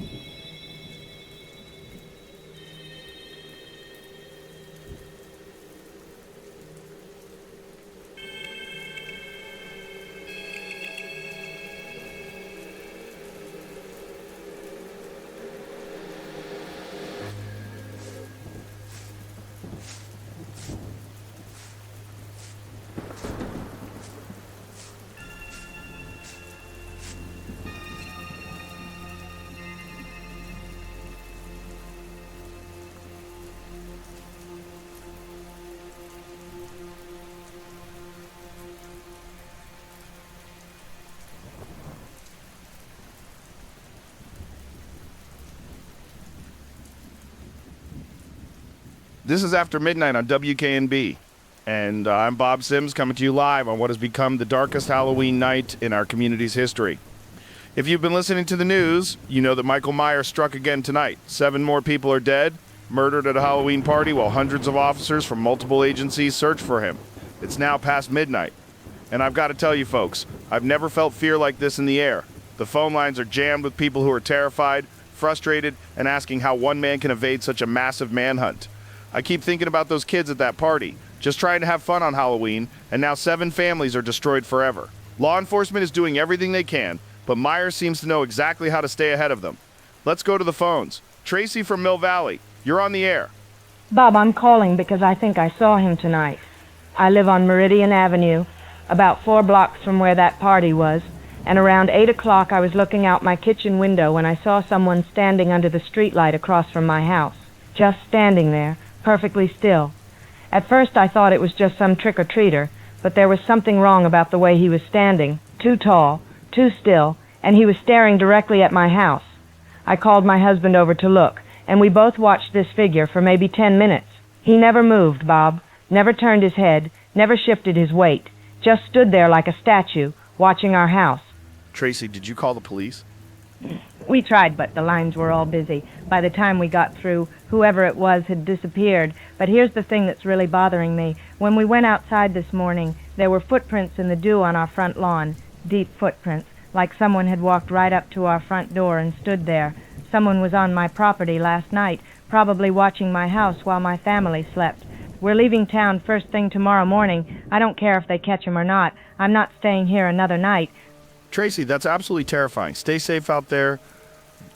This is After Midnight on WKNB, and I'm Bob Sims coming to you live on what has become the darkest Halloween night in our community's history. If you've been listening to the news, you know that Michael Myers struck again tonight. 7 more people are dead, murdered at a Halloween party, while hundreds of officers from multiple agencies search for him. It's now past midnight, and I've got to tell you folks, I've never felt fear like this in the air. The phone lines are jammed with people who are terrified, frustrated, and asking how one man can evade such a massive manhunt. I keep thinking about those kids at that party, just trying to have fun on Halloween, and now 7 families are destroyed forever. Law enforcement is doing everything they can, but Myers seems to know exactly how to stay ahead of them. Let's go to the phones. Tracy from Mill Valley, you're on the air. Bob, I'm calling because I think I saw him tonight. I live on Meridian Avenue, about 4 blocks from where that party was, and around 8 o'clock I was looking out my kitchen window when I saw someone standing under the streetlight across from my house. Just standing there, perfectly still. At first I thought it was just some trick-or-treater, but there was something wrong about the way he was standing. Too tall, too still, and he was staring directly at my house. I called my husband over to look, and we both watched this figure for maybe 10 minutes. He never moved, Bob, never turned his head, never shifted his weight, just stood there like a statue, watching our house. Tracy, did you call the police? We tried, but the lines were all busy. By the time we got through, whoever it was had disappeared. But here's the thing that's really bothering me. When we went outside this morning, there were footprints in the dew on our front lawn. Deep footprints, like someone had walked right up to our front door and stood there. Someone was on my property last night, probably watching my house while my family slept. We're leaving town first thing tomorrow morning. I don't care if they catch him or not. I'm not staying here another night. Tracy, that's absolutely terrifying. Stay safe out there.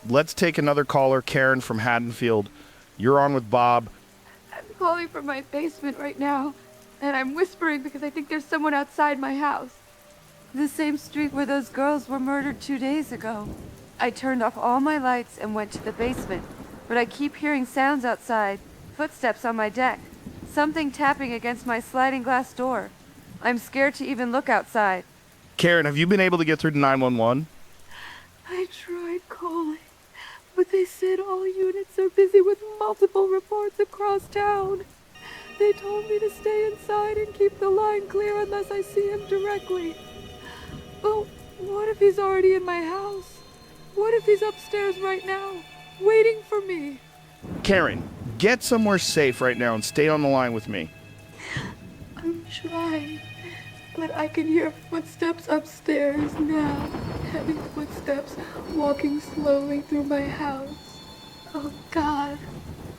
Let's take another caller, Karen from Haddonfield. You're on with Bob. I'm calling from my basement right now, and I'm whispering because I think there's someone outside my house. The same street where those girls were murdered 2 days ago. I turned off all my lights and went to the basement, but I keep hearing sounds outside, footsteps on my deck, something tapping against my sliding glass door. I'm scared to even look outside. Karen, have you been able to get through to 911? I tried calling, but they said all units are busy with multiple reports across town. They told me to stay inside and keep the line clear unless I see him directly. But what if he's already in my house? What if he's upstairs right now, waiting for me? Karen, get somewhere safe right now and stay on the line with me. I'm trying. But I can hear footsteps upstairs now. Heavy footsteps walking slowly through my house. Oh God,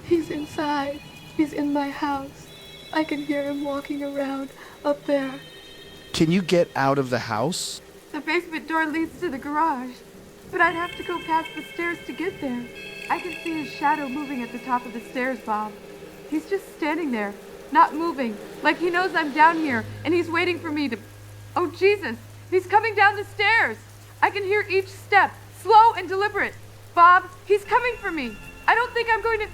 he's inside. He's in my house. I can hear him walking around up there. Can you get out of the house? The basement door leads to the garage, but I'd have to go past the stairs to get there. I can see his shadow moving at the top of the stairs, Bob. He's just standing there, not moving, like he knows I'm down here, and he's waiting for me to... Oh, Jesus! He's coming down the stairs! I can hear each step, slow and deliberate. Bob, he's coming for me! I don't think I'm going to...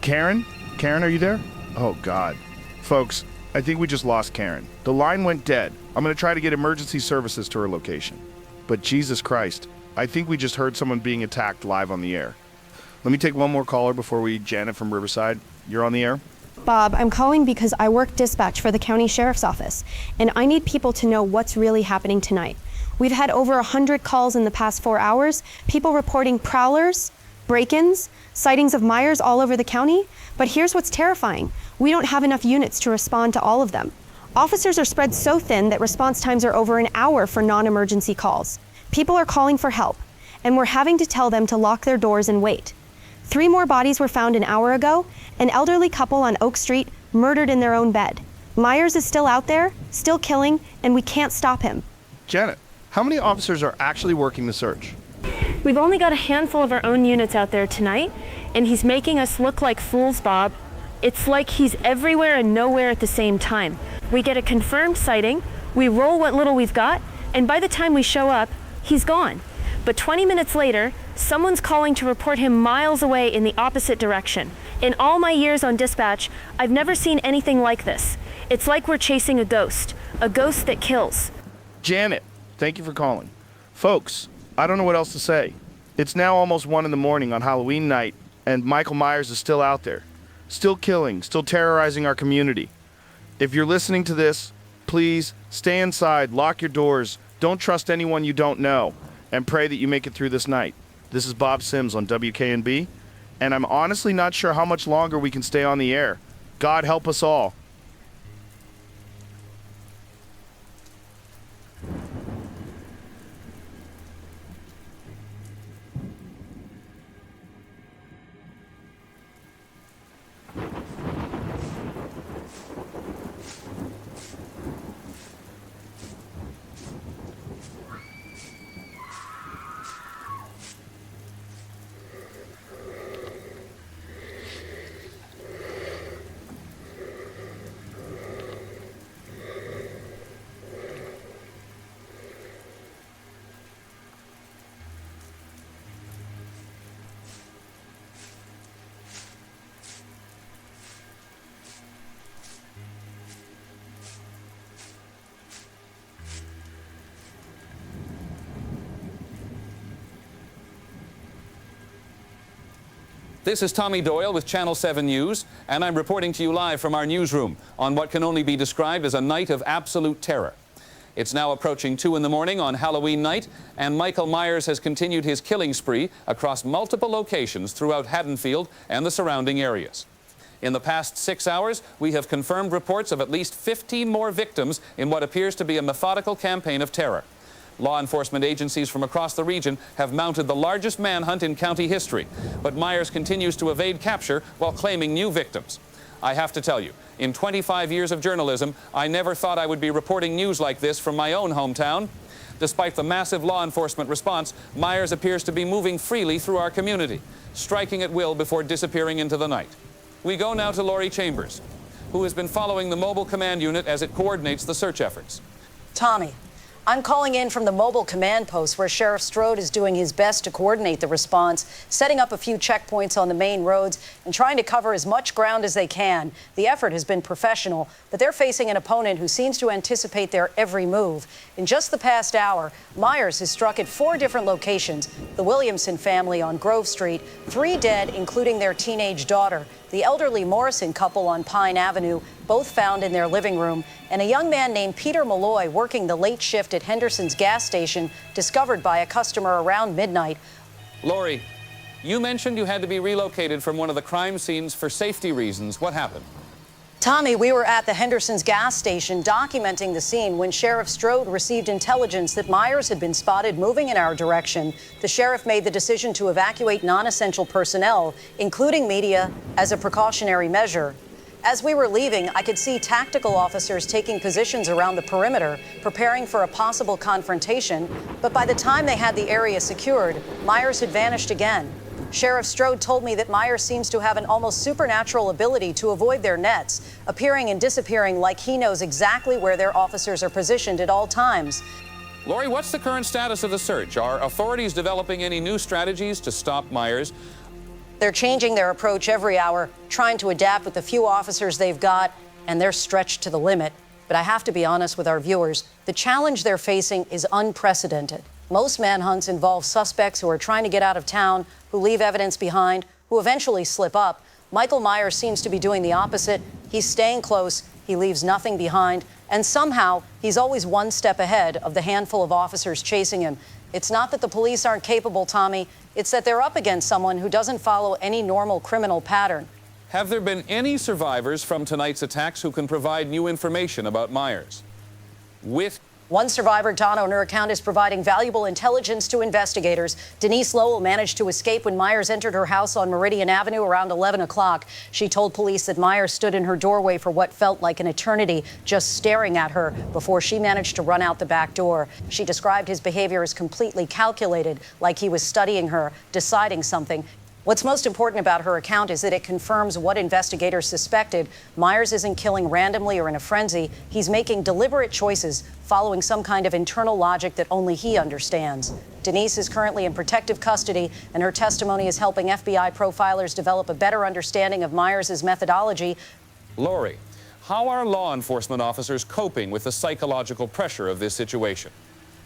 Karen? Karen, are you there? Oh, God. Folks, I think we just lost Karen. The line went dead. I'm going to try to get emergency services to her location. But Jesus Christ, I think we just heard someone being attacked live on the air. Let me take one more caller before we... Janet from Riverside, you're on the air? Bob, I'm calling because I work dispatch for the county sheriff's office, and I need people to know what's really happening tonight. We've had over 100 calls in the past 4 hours, people reporting prowlers, break-ins, sightings of Myers all over the county. But here's what's terrifying. We don't have enough units to respond to all of them. Officers are spread so thin that response times are over an hour for non-emergency calls. People are calling for help, and we're having to tell them to lock their doors and wait. 3 more bodies were found an hour ago, an elderly couple on Oak Street murdered in their own bed. Myers is still out there, still killing, and we can't stop him. Janet, how many officers are actually working the search? We've only got a handful of our own units out there tonight, and he's making us look like fools, Bob. It's like he's everywhere and nowhere at the same time. We get a confirmed sighting, we roll what little we've got, and by the time we show up, he's gone. But 20 minutes later, someone's calling to report him miles away in the opposite direction. In all my years on dispatch, I've never seen anything like this. It's like we're chasing a ghost that kills. Janet, thank you for calling. Folks, I don't know what else to say. It's now almost 1 in the morning on Halloween night, and Michael Myers is still out there. Still killing, still terrorizing our community. If you're listening to this, please stay inside, lock your doors, don't trust anyone you don't know, and pray that you make it through this night. This is Bob Sims on WKNB, and I'm honestly not sure how much longer we can stay on the air. God help us all. This is Tommy Doyle with Channel 7 News, and I'm reporting to you live from our newsroom on what can only be described as a night of absolute terror. It's now approaching 2 in the morning on Halloween night, and Michael Myers has continued his killing spree across multiple locations throughout Haddonfield and the surrounding areas. In the past 6 hours, we have confirmed reports of at least 15 more victims in what appears to be a methodical campaign of terror. Law enforcement agencies from across the region have mounted the largest manhunt in county history, but Myers continues to evade capture while claiming new victims. I have to tell you, in 25 years of journalism, I never thought I would be reporting news like this from my own hometown. Despite the massive law enforcement response, Myers appears to be moving freely through our community, striking at will before disappearing into the night. We go now to Lori Chambers, who has been following the mobile command unit as it coordinates the search efforts. Tommy, I'm calling in from the mobile command post where Sheriff Strode is doing his best to coordinate the response, setting up a few checkpoints on the main roads and trying to cover as much ground as they can. The effort has been professional, but they're facing an opponent who seems to anticipate their every move. In just the past hour, Myers has struck at 4 different locations: the Williamson family on Grove Street, 3 dead, including their teenage daughter, the elderly Morrison couple on Pine Avenue, both found in their living room, and a young man named Peter Malloy working the late shift at Henderson's gas station, discovered by a customer around midnight. Lori, you mentioned you had to be relocated from one of the crime scenes for safety reasons. What happened? Tommy, we were at the Henderson's gas station documenting the scene when Sheriff Strode received intelligence that Myers had been spotted moving in our direction. The sheriff made the decision to evacuate non-essential personnel, including media, as a precautionary measure. As we were leaving, I could see tactical officers taking positions around the perimeter, preparing for a possible confrontation. But by the time they had the area secured, Myers had vanished again. Sheriff Strode told me that Myers seems to have an almost supernatural ability to avoid their nets, appearing and disappearing like he knows exactly where their officers are positioned at all times. Lori, what's the current status of the search? Are authorities developing any new strategies to stop Myers? They're changing their approach every hour, trying to adapt with the few officers they've got, and they're stretched to the limit. But I have to be honest with our viewers, the challenge they're facing is unprecedented. Most manhunts involve suspects who are trying to get out of town, who leave evidence behind, who eventually slip up. Michael Myers seems to be doing the opposite. He's staying close, he leaves nothing behind, and somehow he's always one step ahead of the handful of officers chasing him. It's not that the police aren't capable, Tommy. It's that they're up against someone who doesn't follow any normal criminal pattern. Have there been any survivors from tonight's attacks who can provide new information about Myers? One survivor, Don, on her account, is providing valuable intelligence to investigators. Denise Lowell managed to escape when Myers entered her house on Meridian Avenue around 11 o'clock. She told police that Myers stood in her doorway for what felt like an eternity, just staring at her before she managed to run out the back door. She described his behavior as completely calculated, like he was studying her, deciding something. What's most important about her account is that it confirms what investigators suspected. Myers isn't killing randomly or in a frenzy. He's making deliberate choices, following some kind of internal logic that only he understands. Denise is currently in protective custody, and her testimony is helping FBI profilers develop a better understanding of Myers' methodology. Lori, how are law enforcement officers coping with the psychological pressure of this situation?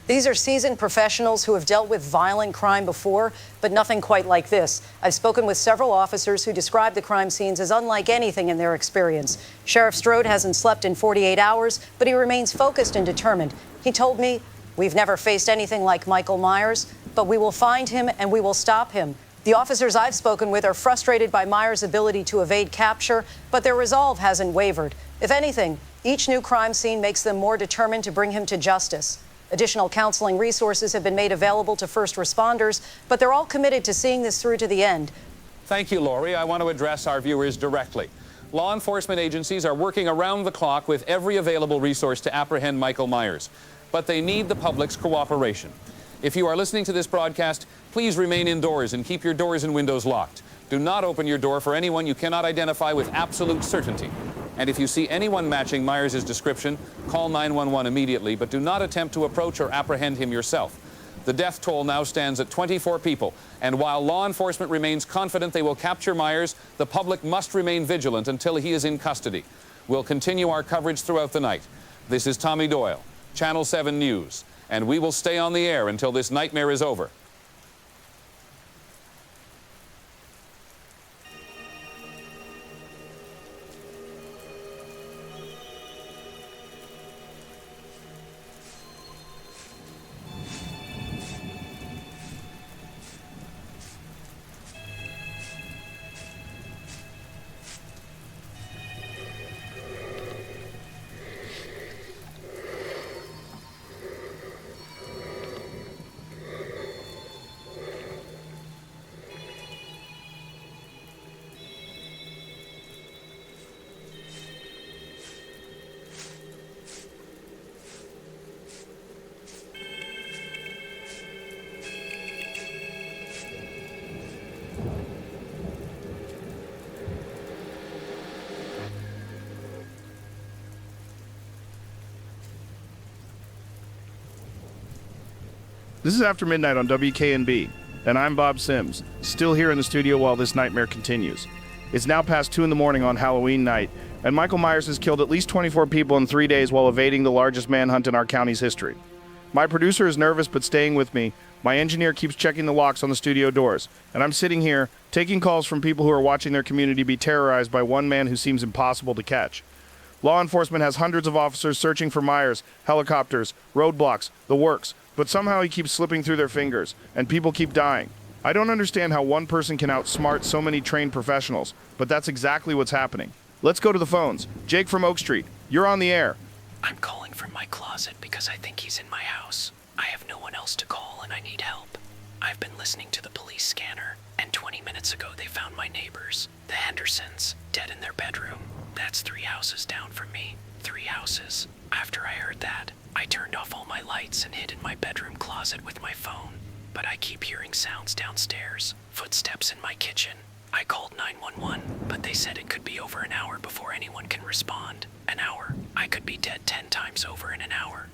These are seasoned professionals who have dealt with violent crime before, but nothing quite like this. I've spoken with several officers who describe the crime scenes as unlike anything in their experience. Sheriff Strode hasn't slept in 48 hours, but he remains focused and determined. He told me, "We've never faced anything like Michael Myers, but we will find him and we will stop him." The officers I've spoken with are frustrated by Myers' ability to evade capture, but their resolve hasn't wavered. If anything, each new crime scene makes them more determined to bring him to justice. Additional counseling resources have been made available to first responders, but they're all committed to seeing this through to the end. Thank you, Lori. I want to address our viewers directly. Law enforcement agencies are working around the clock with every available resource to apprehend Michael Myers, but they need the public's cooperation. If you are listening to this broadcast, please remain indoors and keep your doors and windows locked. Do not open your door for anyone you cannot identify with absolute certainty. And if you see anyone matching Myers' description, call 911 immediately, but do not attempt to approach or apprehend him yourself. The death toll now stands at 24 people, and while law enforcement remains confident they will capture Myers, the public must remain vigilant until he is in custody. We'll continue our coverage throughout the night. This is Tommy Doyle, Channel 7 News, and we will stay on the air until this nightmare is over. This is After Midnight on WKNB, and I'm Bob Sims, still here in the studio while this nightmare continues. It's now past 2 in the morning on Halloween night, and Michael Myers has killed at least 24 people in 3 days while evading the largest manhunt in our county's history. My producer is nervous but staying with me. My engineer keeps checking the locks on the studio doors, and I'm sitting here taking calls from people who are watching their community be terrorized by one man who seems impossible to catch. Law enforcement has hundreds of officers searching for Myers, helicopters, roadblocks, the works, but somehow he keeps slipping through their fingers, and people keep dying. I don't understand how one person can outsmart so many trained professionals, but that's exactly what's happening. Let's go to the phones. Jake from Oak Street, you're on the air. I'm calling from my closet because I think he's in my house. I have no one else to call and I need help. I've been listening to the police scanner, and 20 minutes ago they found my neighbors, the Hendersons, dead in their bedroom. That's 3 houses down from me. 3 houses. After I heard that, I turned off all my lights and hid in my bedroom closet with my phone. But I keep hearing sounds downstairs, footsteps in my kitchen. I called 911, but they said it could be over an hour before anyone can respond. An hour. I could be dead 10 times over in an hour.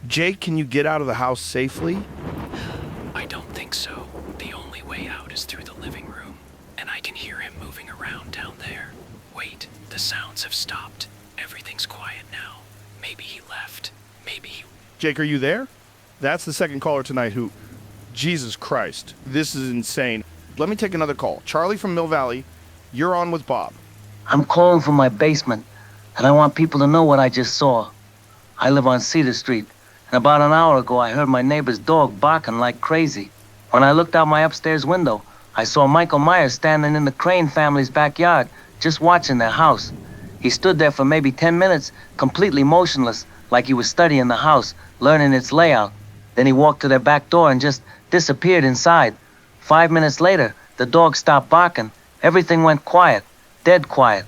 Jake, can you get out of the house safely? I don't think so. The only way out is through the living room, and I can hear him moving around down there. Wait, the sounds have stopped. Everything's quiet now. Maybe he left. Maybe he... Jake, are you there? That's the second caller tonight who... Jesus Christ, this is insane. Let me take another call. Charlie from Mill Valley, you're on with Bob. I'm calling from my basement, and I want people to know what I just saw. I live on Cedar Street, About an hour ago, I heard my neighbor's dog barking like crazy. When I looked out my upstairs window, I saw Michael Myers standing in the Crane family's backyard, just watching their house. He stood there for maybe 10 minutes, completely motionless, like he was studying the house, learning its layout. Then he walked to their back door and just disappeared inside. 5 minutes later, the dog stopped barking. Everything went quiet, dead quiet.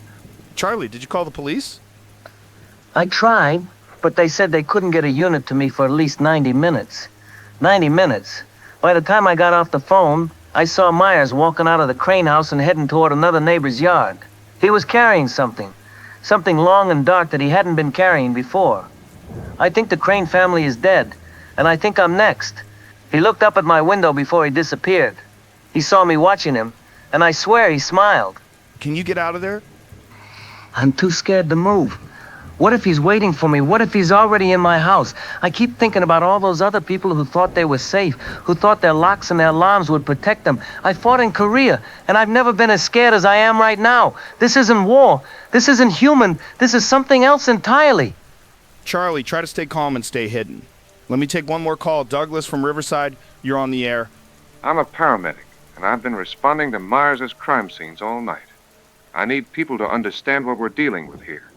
Charlie, did you call the police? I tried, but they said they couldn't get a unit to me for at least 90 minutes. 90 minutes. By the time I got off the phone, I saw Myers walking out of the Crane house and heading toward another neighbor's yard. He was carrying something long and dark that he hadn't been carrying before. I think the Crane family is dead, and I think I'm next. He looked up at my window before he disappeared. He saw me watching him, and I swear he smiled. Can you get out of there? I'm too scared to move. What if he's waiting for me? What if he's already in my house? I keep thinking about all those other people who thought they were safe, who thought their locks and their alarms would protect them. I fought in Korea, and I've never been as scared as I am right now. This isn't war. This isn't human. This is something else entirely. Charlie, try to stay calm and stay hidden. Let me take one more call. Douglas from Riverside, you're on the air. I'm a paramedic, and I've been responding to Myers' crime scenes all night. I need people to understand what we're dealing with here.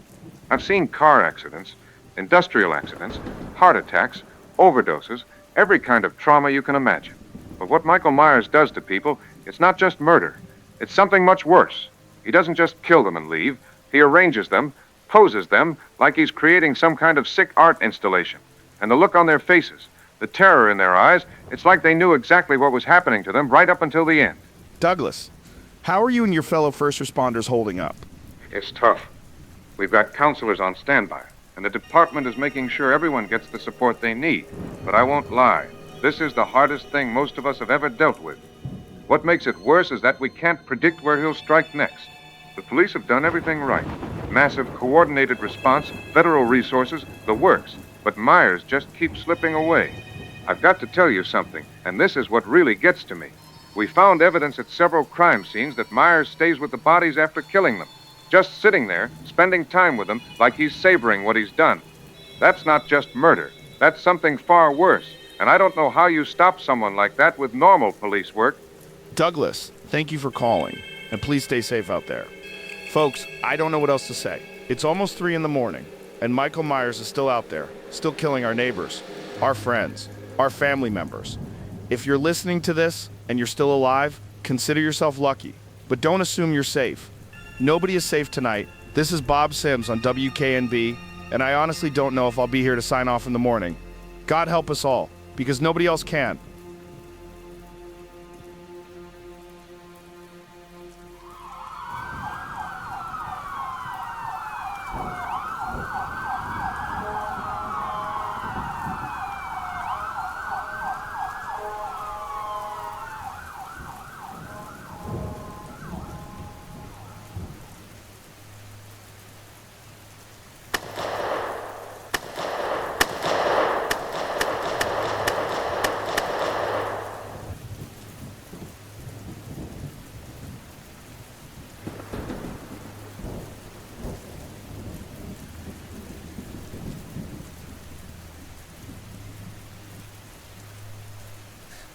I've seen car accidents, industrial accidents, heart attacks, overdoses, every kind of trauma you can imagine. But what Michael Myers does to people, it's not just murder. It's something much worse. He doesn't just kill them and leave. He arranges them, poses them like he's creating some kind of sick art installation. And the look on their faces, the terror in their eyes, it's like they knew exactly what was happening to them right up until the end. Douglas, how are you and your fellow first responders holding up? It's tough. We've got counselors on standby, and the department is making sure everyone gets the support they need. But I won't lie, this is the hardest thing most of us have ever dealt with. What makes it worse is that we can't predict where he'll strike next. The police have done everything right. Massive coordinated response, federal resources, the works. But Myers just keeps slipping away. I've got to tell you something, and this is what really gets to me. We found evidence at several crime scenes that Myers stays with the bodies after killing them. Just sitting there, spending time with them like he's savoring what he's done. That's not just murder. That's something far worse. And I don't know how you stop someone like that with normal police work. Douglas, thank you for calling. And please stay safe out there. Folks, I don't know what else to say. It's almost 3 in the morning, and Michael Myers is still out there, still killing our neighbors, our friends, our family members. If you're listening to this and you're still alive, consider yourself lucky. But don't assume you're safe. Nobody is safe tonight. This is Bob Sims on WKNB, and I honestly don't know if I'll be here to sign off in the morning. God help us all, because nobody else can.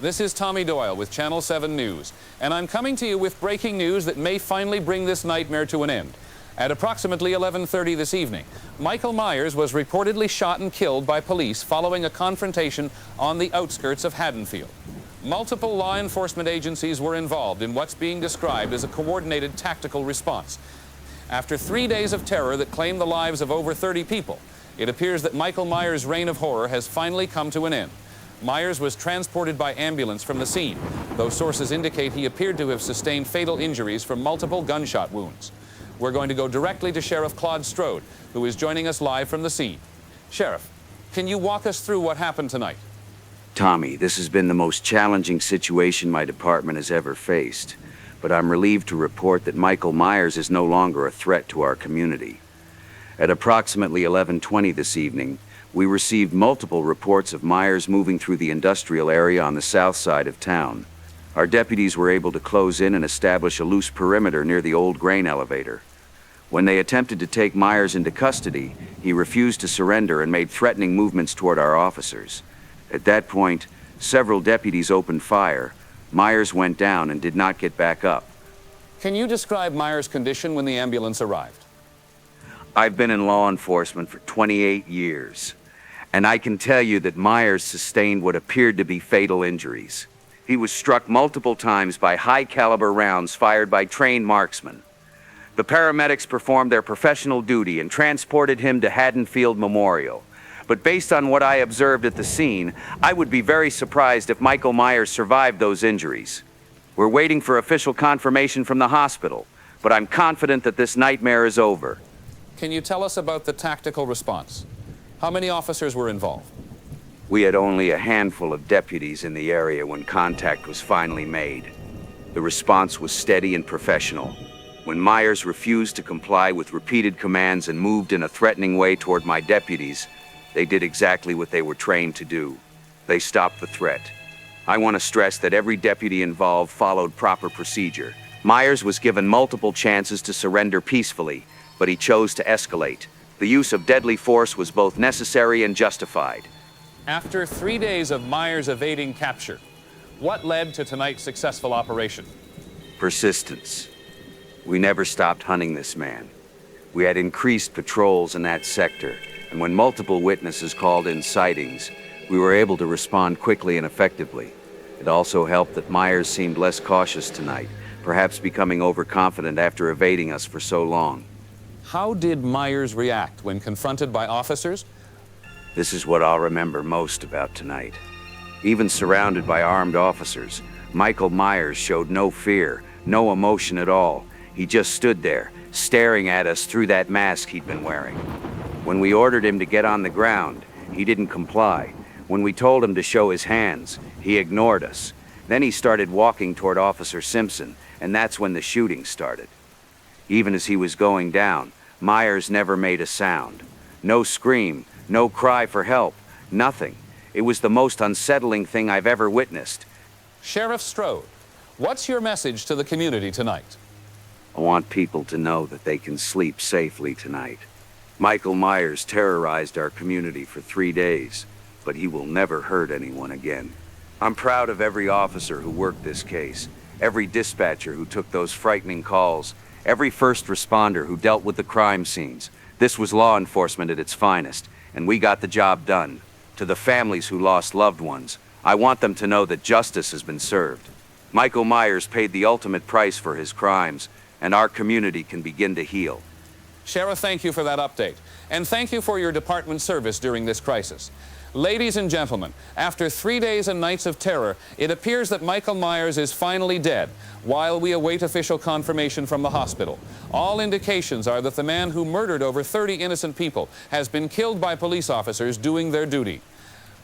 This is Tommy Doyle with Channel 7 News, and I'm coming to you with breaking news that may finally bring this nightmare to an end. At approximately 11:30 this evening, Michael Myers was reportedly shot and killed by police following a confrontation on the outskirts of Haddonfield. Multiple law enforcement agencies were involved in what's being described as a coordinated tactical response. After 3 days of terror that claimed the lives of over 30 people, it appears that Michael Myers' reign of horror has finally come to an end. Myers was transported by ambulance from the scene, though sources indicate he appeared to have sustained fatal injuries from multiple gunshot wounds. We're going to go directly to Sheriff Claude Strode, who is joining us live from the scene. Sheriff, can you walk us through what happened tonight? Tommy, this has been the most challenging situation my department has ever faced, but I'm relieved to report that Michael Myers is no longer a threat to our community. At approximately 11:20 this evening, we received multiple reports of Myers moving through the industrial area on the south side of town. Our deputies were able to close in and establish a loose perimeter near the old grain elevator. When they attempted to take Myers into custody, he refused to surrender and made threatening movements toward our officers. At that point, several deputies opened fire. Myers went down and did not get back up. Can you describe Myers' condition when the ambulance arrived? I've been in law enforcement for 28 years, and I can tell you that Myers sustained what appeared to be fatal injuries. He was struck multiple times by high-caliber rounds fired by trained marksmen. The paramedics performed their professional duty and transported him to Haddonfield Memorial. But based on what I observed at the scene, I would be very surprised if Michael Myers survived those injuries. We're waiting for official confirmation from the hospital, but I'm confident that this nightmare is over. Can you tell us about the tactical response? How many officers were involved? We had only a handful of deputies in the area when contact was finally made. The response was steady and professional. When Myers refused to comply with repeated commands and moved in a threatening way toward my deputies, they did exactly what they were trained to do. They stopped the threat. I want to stress that every deputy involved followed proper procedure. Myers was given multiple chances to surrender peacefully, but he chose to escalate. The use of deadly force was both necessary and justified. After 3 days of Myers evading capture, what led to tonight's successful operation? Persistence. We never stopped hunting this man. We had increased patrols in that sector, and when multiple witnesses called in sightings, we were able to respond quickly and effectively. It also helped that Myers seemed less cautious tonight, perhaps becoming overconfident after evading us for so long. How did Myers react when confronted by officers? This is what I'll remember most about tonight. Even surrounded by armed officers, Michael Myers showed no fear, no emotion at all. He just stood there, staring at us through that mask he'd been wearing. When we ordered him to get on the ground, he didn't comply. When we told him to show his hands, he ignored us. Then he started walking toward Officer Simpson, and that's when the shooting started. Even as he was going down, Myers never made a sound. No scream, no cry for help, nothing. It was the most unsettling thing I've ever witnessed. Sheriff Strode, what's your message to the community tonight? I want people to know that they can sleep safely tonight. Michael Myers terrorized our community for 3 days, but he will never hurt anyone again. I'm proud of every officer who worked this case, every dispatcher who took those frightening calls, every first responder who dealt with the crime scenes. This was law enforcement at its finest, and we got the job done. To the families who lost loved ones, I want them to know that justice has been served. Michael Myers paid the ultimate price for his crimes, and our community can begin to heal. Sheriff, thank you for that update, and thank you for your department's service during this crisis. Ladies and gentlemen, after 3 days and nights of terror, it appears that Michael Myers is finally dead, while we await official confirmation from the hospital. All indications are that the man who murdered over 30 innocent people has been killed by police officers doing their duty.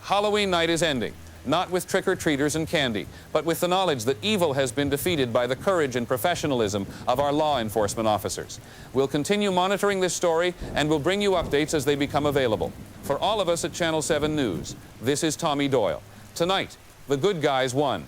Halloween night is ending, not with trick-or-treaters and candy, but with the knowledge that evil has been defeated by the courage and professionalism of our law enforcement officers. We'll continue monitoring this story, and we'll bring you updates as they become available. For all of us at Channel 7 News, this is Tommy Doyle. Tonight, the good guys won.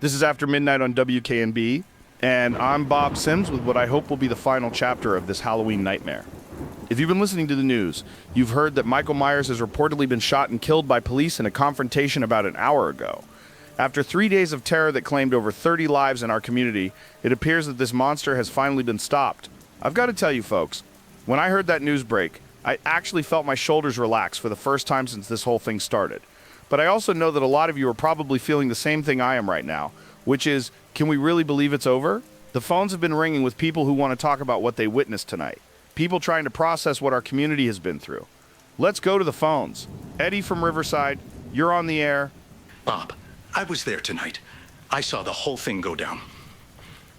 This is After Midnight on WKNB, and I'm Bob Sims with what I hope will be the final chapter of this Halloween nightmare. If you've been listening to the news, you've heard that Michael Myers has reportedly been shot and killed by police in a confrontation about an hour ago. After 3 days of terror that claimed over 30 lives in our community, it appears that this monster has finally been stopped. I've got to tell you folks, when I heard that news break, I actually felt my shoulders relax for the first time since this whole thing started. But I also know that a lot of you are probably feeling the same thing I am right now, which is, can we really believe it's over? The phones have been ringing with people who want to talk about what they witnessed tonight. People trying to process what our community has been through. Let's go to the phones. Eddie from Riverside, you're on the air. Bob, I was there tonight. I saw the whole thing go down.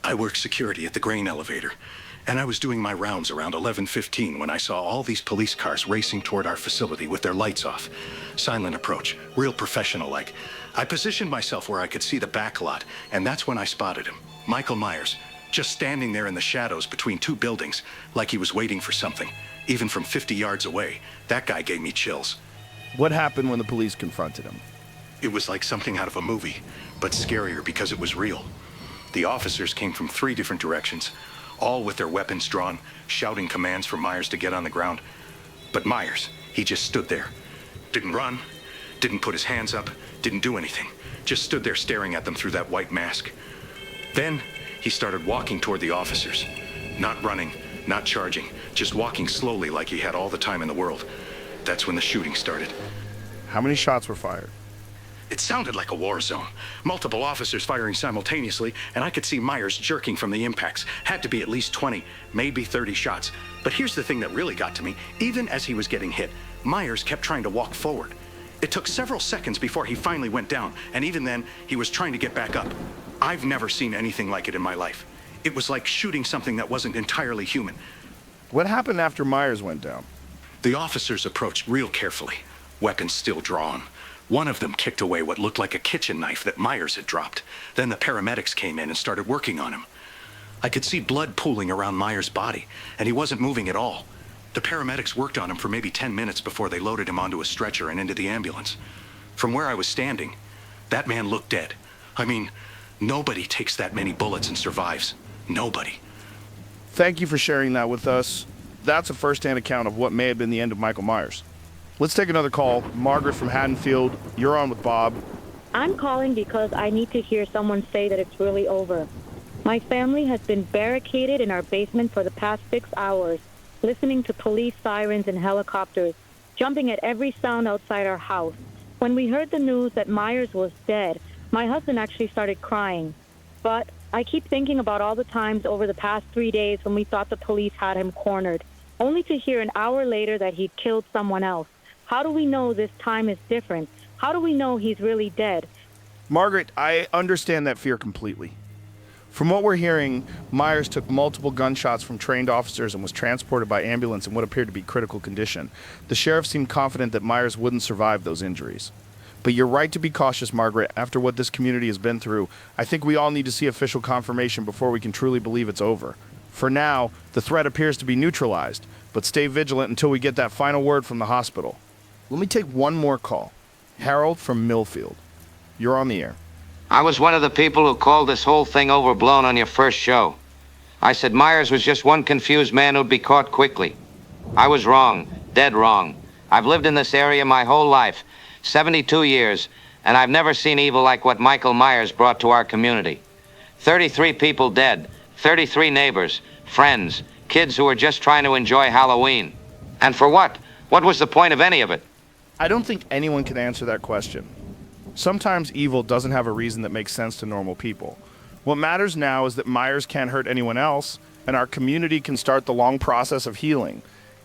I work security at the grain elevator, and I was doing my rounds around 11:15 when I saw all these police cars racing toward our facility with their lights off. Silent approach, real professional-like. I positioned myself where I could see the back lot, and that's when I spotted him, Michael Myers, just standing there in the shadows between two buildings, like he was waiting for something, even from 50 yards away. That guy gave me chills. What happened when the police confronted him? It was like something out of a movie, but scarier because it was real. The officers came from 3 different directions, all with their weapons drawn, shouting commands for Myers to get on the ground. But Myers, he just stood there. Didn't run, didn't put his hands up, didn't do anything. Just stood there staring at them through that white mask. Then he started walking toward the officers. Not running, not charging, just walking slowly like he had all the time in the world. That's when the shooting started. How many shots were fired? It sounded like a war zone. Multiple officers firing simultaneously, and I could see Myers jerking from the impacts. Had to be at least 20, maybe 30 shots. But here's the thing that really got to me. Even as he was getting hit, Myers kept trying to walk forward. It took several seconds before he finally went down, and even then, he was trying to get back up. I've never seen anything like it in my life. It was like shooting something that wasn't entirely human. What happened after Myers went down? The officers approached real carefully, weapons still drawn. One of them kicked away what looked like a kitchen knife that Myers had dropped. Then the paramedics came in and started working on him. I could see blood pooling around Myers' body, and he wasn't moving at all. The paramedics worked on him for maybe 10 minutes before they loaded him onto a stretcher and into the ambulance. From where I was standing, that man looked dead. I mean, nobody takes that many bullets and survives. Nobody. Thank you for sharing that with us. That's a first-hand account of what may have been the end of Michael Myers. Let's take another call. Margaret from Haddonfield, you're on with Bob. I'm calling because I need to hear someone say that it's really over. My family has been barricaded in our basement for the past 6 hours, listening to police sirens and helicopters, jumping at every sound outside our house. When we heard the news that Myers was dead, my husband actually started crying. But I keep thinking about all the times over the past 3 days when we thought the police had him cornered, only to hear an hour later that he'd killed someone else. How do we know this time is different? How do we know he's really dead? Margaret, I understand that fear completely. From what we're hearing, Myers took multiple gunshots from trained officers and was transported by ambulance in what appeared to be critical condition. The sheriff seemed confident that Myers wouldn't survive those injuries. But you're right to be cautious, Margaret. After what this community has been through, I think we all need to see official confirmation before we can truly believe it's over. For now, the threat appears to be neutralized, but stay vigilant until we get that final word from the hospital. Let me take one more call. Harold from Millfield. You're on the air. I was one of the people who called this whole thing overblown on your first show. I said Myers was just one confused man who'd be caught quickly. I was wrong, dead wrong. I've lived in this area my whole life, 72 years, and I've never seen evil like what Michael Myers brought to our community. 33 people dead, 33 neighbors, friends, kids who were just trying to enjoy Halloween. And for what? What was the point of any of it? I don't think anyone can answer that question. Sometimes evil doesn't have a reason that makes sense to normal people. What matters now is that Myers can't hurt anyone else, and our community can start the long process of healing.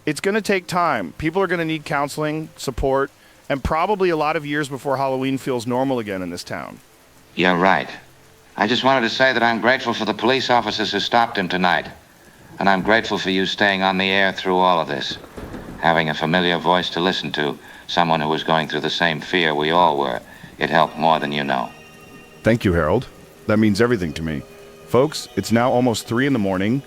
It's going to take time. People are going to need counseling, support, and probably a lot of years before Halloween feels normal again in this town. You're right. I just wanted to say that I'm grateful for the police officers who stopped him tonight. And I'm grateful for you staying on the air through all of this. Having a familiar voice to listen to, someone who was going through the same fear we all were, it helped more than you know. Thank you, Harold. That means everything to me. Folks, it's now almost 3 in the morning,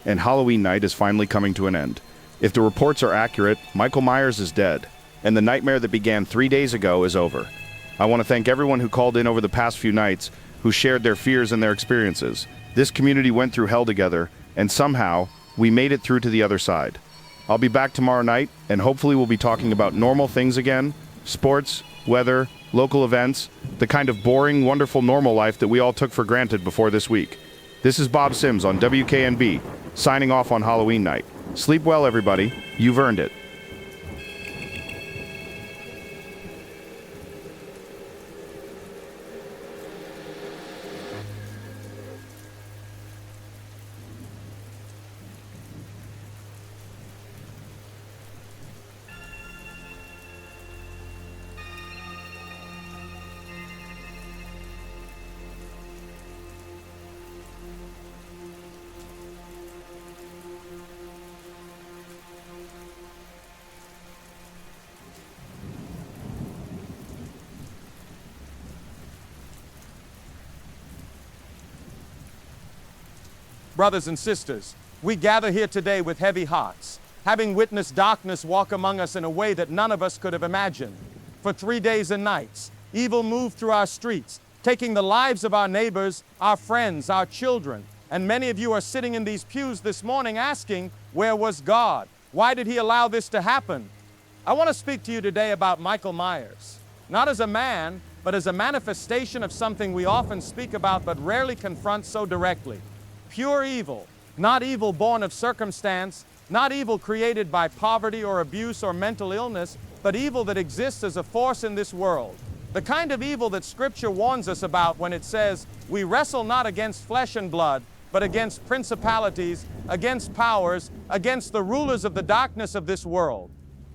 and Halloween night is finally coming to an end. If the reports are accurate, Michael Myers is dead, and the nightmare that began 3 days ago is over. I want to thank everyone who called in over the past few nights, who shared their fears and their experiences. This community went through hell together, and somehow, we made it through to the other side. I'll be back tomorrow night, and hopefully we'll be talking about normal things again, sports, weather, local events, the kind of boring, wonderful normal life that we all took for granted before this week. This is Bob Sims on WKNB, signing off on Halloween night. Sleep well, everybody. You've earned it. Brothers and sisters, we gather here today with heavy hearts, having witnessed darkness walk among us in a way that none of us could have imagined. For 3 days and nights, evil moved through our streets, taking the lives of our neighbors, our friends, our children. And many of you are sitting in these pews this morning asking, where was God? Why did he allow this to happen? I want to speak to you today about Michael Myers, not as a man, but as a manifestation of something we often speak about but rarely confront so directly. Pure evil, not evil born of circumstance, not evil created by poverty or abuse or mental illness, but evil that exists as a force in this world. The kind of evil that Scripture warns us about when it says, we wrestle not against flesh and blood, but against principalities, against powers, against the rulers of the darkness of this world.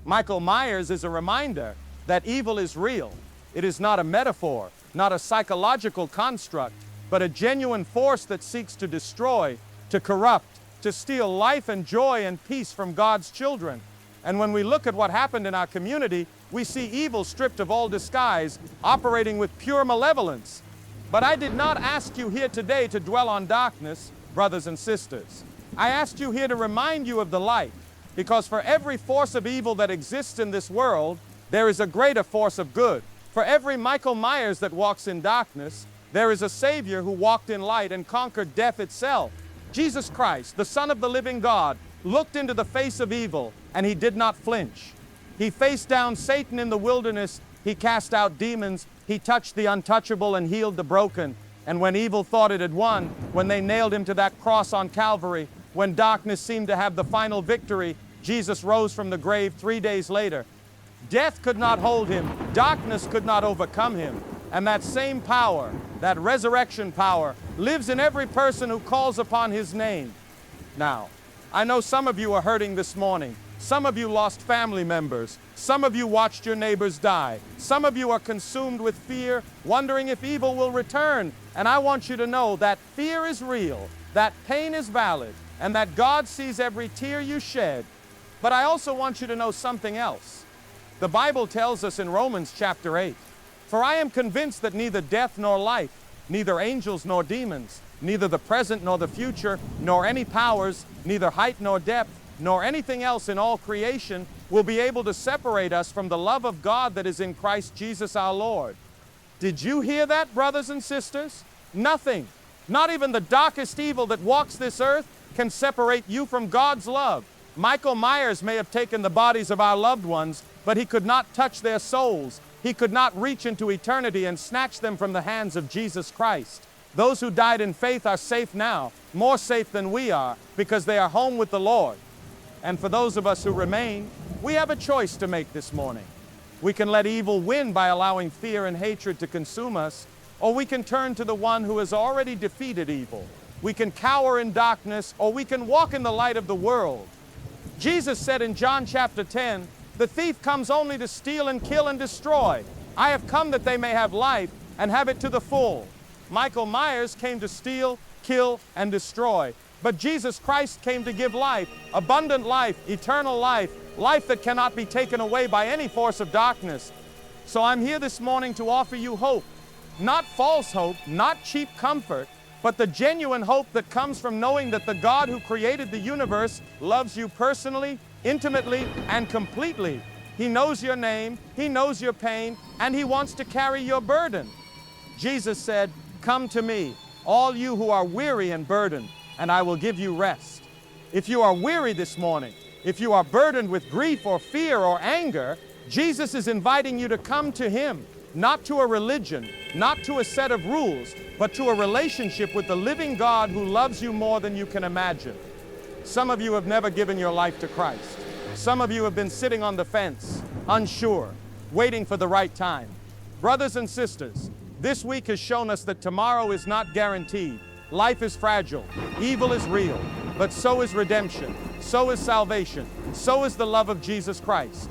Michael Myers is a reminder that evil is real. It is not a metaphor, not a psychological construct, but a genuine force that seeks to destroy, to corrupt, to steal life and joy and peace from God's children. And when we look at what happened in our community, we see evil stripped of all disguise, operating with pure malevolence. But I did not ask you here today to dwell on darkness, brothers and sisters. I asked you here to remind you of the light, because for every force of evil that exists in this world, there is a greater force of good. For every Michael Myers that walks in darkness, there is a Savior who walked in light and conquered death itself. Jesus Christ, the Son of the living God, looked into the face of evil, and he did not flinch. He faced down Satan in the wilderness. He cast out demons. He touched the untouchable and healed the broken. And when evil thought it had won, when they nailed him to that cross on Calvary, when darkness seemed to have the final victory, Jesus rose from the grave 3 days later. Death could not hold him. Darkness could not overcome him. And that same power, that resurrection power, lives in every person who calls upon his name. Now, I know some of you are hurting this morning. Some of you lost family members. Some of you watched your neighbors die. Some of you are consumed with fear, wondering if evil will return. And I want you to know that fear is real, that pain is valid, and that God sees every tear you shed. But I also want you to know something else. The Bible tells us in Romans chapter 8, for I am convinced that neither death nor life, neither angels nor demons, neither the present nor the future, nor any powers, neither height nor depth, nor anything else in all creation will be able to separate us from the love of God that is in Christ Jesus our Lord. Did you hear that, brothers and sisters? Nothing, not even the darkest evil that walks this earth, can separate you from God's love. Michael Myers may have taken the bodies of our loved ones, but he could not touch their souls. He could not reach into eternity and snatch them from the hands of Jesus Christ. Those who died in faith are safe now, more safe than we are, because they are home with the Lord. And for those of us who remain, we have a choice to make this morning. We can let evil win by allowing fear and hatred to consume us, or we can turn to the one who has already defeated evil. We can cower in darkness, or we can walk in the light of the world. Jesus said in John chapter 10, the thief comes only to steal and kill and destroy. I have come that they may have life and have it to the full. Michael Myers came to steal, kill, and destroy. But Jesus Christ came to give life, abundant life, eternal life, life that cannot be taken away by any force of darkness. So I'm here this morning to offer you hope. Not false hope, not cheap comfort, but the genuine hope that comes from knowing that the God who created the universe loves you personally, intimately, and completely. He knows your name, He knows your pain, and He wants to carry your burden. Jesus said, come to me, all you who are weary and burdened, and I will give you rest. If you are weary this morning, if you are burdened with grief or fear or anger, Jesus is inviting you to come to Him, not to a religion, not to a set of rules, but to a relationship with the living God who loves you more than you can imagine. Some of you have never given your life to Christ. Some of you have been sitting on the fence, unsure, waiting for the right time. Brothers and sisters, this week has shown us that tomorrow is not guaranteed. Life is fragile, evil is real, but so is redemption, so is salvation, so is the love of Jesus Christ.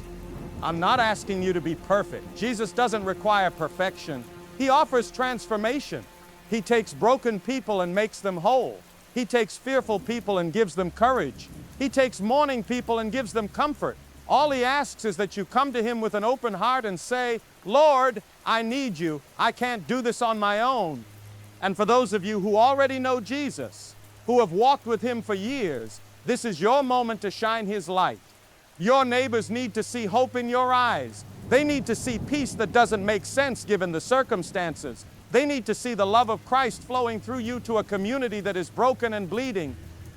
I'm not asking you to be perfect. Jesus doesn't require perfection. He offers transformation. He takes broken people and makes them whole. He takes fearful people and gives them courage. He takes mourning people and gives them comfort. All He asks is that you come to Him with an open heart and say, Lord, I need you. I can't do this on my own. And for those of you who already know Jesus, who have walked with him for years, this is your moment to shine his light. Your neighbors need to see hope in your eyes. They need to see peace that doesn't make sense given the circumstances. They need to see the love of Christ flowing through you to a community that is broken and bleeding.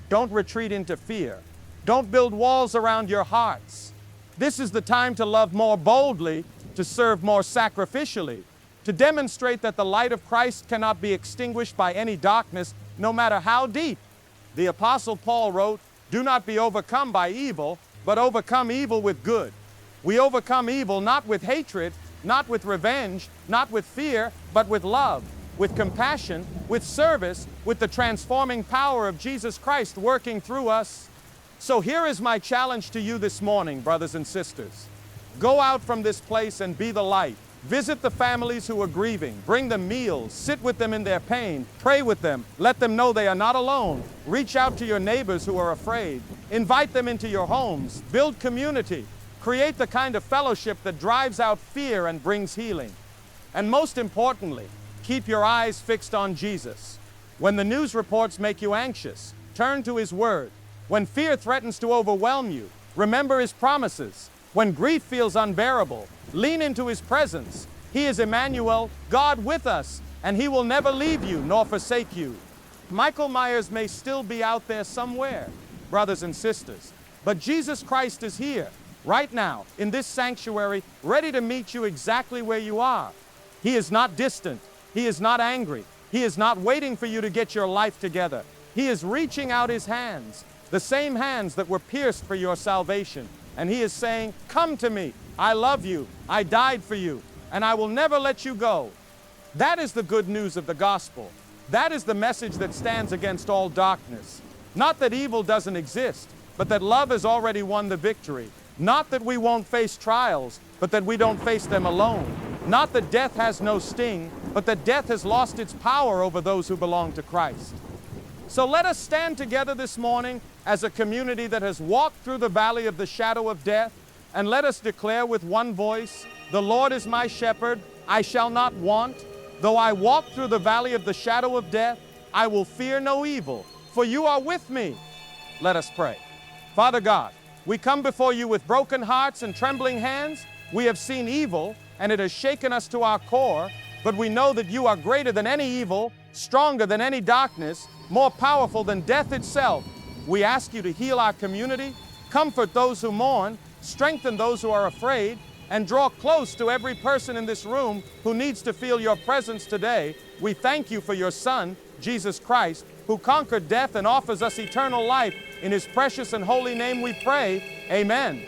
Don't retreat into fear. Don't build walls around your hearts. This is the time to love more boldly, to serve more sacrificially, to demonstrate that the light of Christ cannot be extinguished by any darkness, no matter how deep. The Apostle Paul wrote, "Do not be overcome by evil, but overcome evil with good." We overcome evil not with hatred, not with revenge, not with fear, but with love, with compassion, with service, with the transforming power of Jesus Christ working through us. So here is my challenge to you this morning, brothers and sisters. Go out from this place and be the light. Visit the families who are grieving. Bring them meals. Sit with them in their pain. Pray with them. Let them know they are not alone. Reach out to your neighbors who are afraid. Invite them into your homes. Build community. Create the kind of fellowship that drives out fear and brings healing. And most importantly, keep your eyes fixed on Jesus. When the news reports make you anxious, turn to his word. When fear threatens to overwhelm you, remember his promises. When grief feels unbearable, lean into his presence. He is Emmanuel, God with us, and he will never leave you nor forsake you. Michael Myers may still be out there somewhere, brothers and sisters, but Jesus Christ is here, right now, in this sanctuary, ready to meet you exactly where you are. He is not distant. He is not angry. He is not waiting for you to get your life together. He is reaching out his hands, the same hands that were pierced for your salvation. And he is saying, "Come to me. I love you. I died for you, and I will never let you go." That is the good news of the gospel. That is the message that stands against all darkness. Not that evil doesn't exist, but that love has already won the victory. Not that we won't face trials, but that we don't face them alone. Not that death has no sting, but that death has lost its power over those who belong to Christ. So let us stand together this morning as a community that has walked through the valley of the shadow of death, and let us declare with one voice, "The Lord is my shepherd, I shall not want. Though I walk through the valley of the shadow of death, I will fear no evil, for you are with me." Let us pray. Father God, we come before you with broken hearts and trembling hands. We have seen evil, and it has shaken us to our core, but we know that you are greater than any evil, stronger than any darkness, more powerful than death itself. We ask you to heal our community, comfort those who mourn, strengthen those who are afraid, and draw close to every person in this room who needs to feel your presence today. We thank you for your Son, Jesus Christ, who conquered death and offers us eternal life. In his precious and holy name we pray, amen.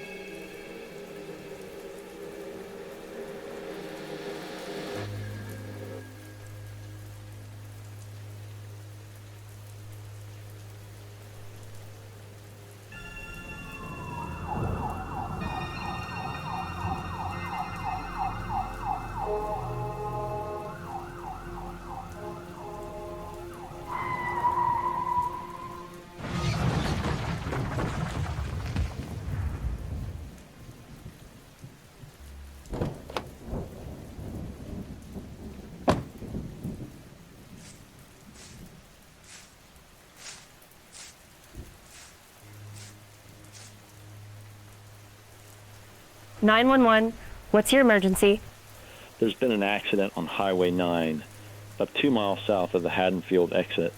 "911, what's your emergency?" There's been an accident on Highway 9, about 2 miles south of the Haddonfield exit.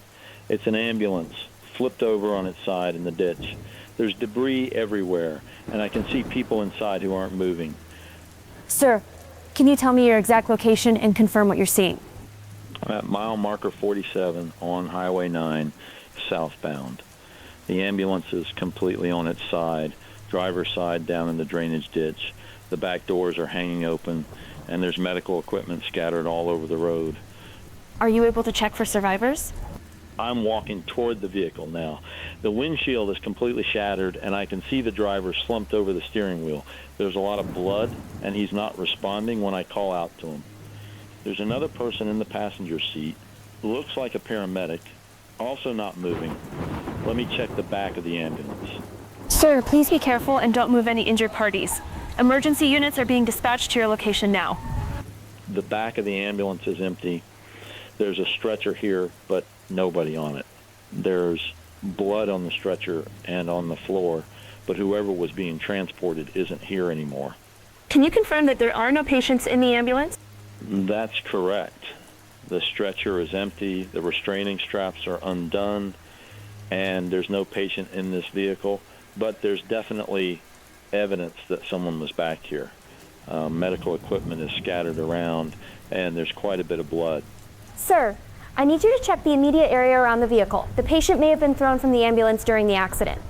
It's an ambulance, flipped over on its side in the ditch. There's debris everywhere, and I can see people inside who aren't moving. Sir, can you tell me your exact location and confirm what you're seeing? I'm at mile marker 47 on Highway 9, southbound. The ambulance is completely on its side, driver's side down in the drainage ditch. The back doors are hanging open, and there's medical equipment scattered all over the road. Are you able to check for survivors? I'm walking toward the vehicle now. The windshield is completely shattered, and I can see the driver slumped over the steering wheel. There's a lot of blood, and he's not responding when I call out to him. There's another person in the passenger seat, looks like a paramedic, also not moving. Let me check the back of the ambulance. Sir, please be careful and don't move any injured parties. Emergency units are being dispatched to your location now. The back of the ambulance is empty. There's a stretcher here, but nobody on it. There's blood on the stretcher and on the floor, but whoever was being transported isn't here anymore. Can you confirm that there are no patients in the ambulance? That's correct. The stretcher is empty, the restraining straps are undone, and there's no patient in this vehicle, but there's definitely evidence that someone was back here. Medical equipment is scattered around, and there's quite a bit of blood. Sir, I need you to check the immediate area around the vehicle. The patient may have been thrown from the ambulance during the accident.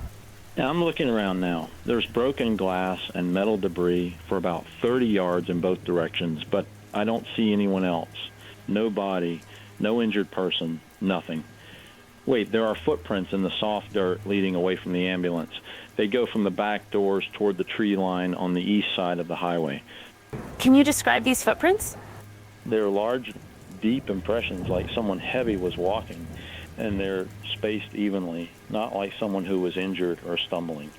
Now, I'm looking around now. There's broken glass and metal debris for about 30 yards in both directions, but I don't see anyone else. No body, no injured person, nothing. Wait, there are footprints in the soft dirt leading away from the ambulance. They go from the back doors toward the tree line on the east side of the highway. Can you describe these footprints? They're large, deep impressions like someone heavy was walking, and they're spaced evenly, not like someone who was injured or stumbling,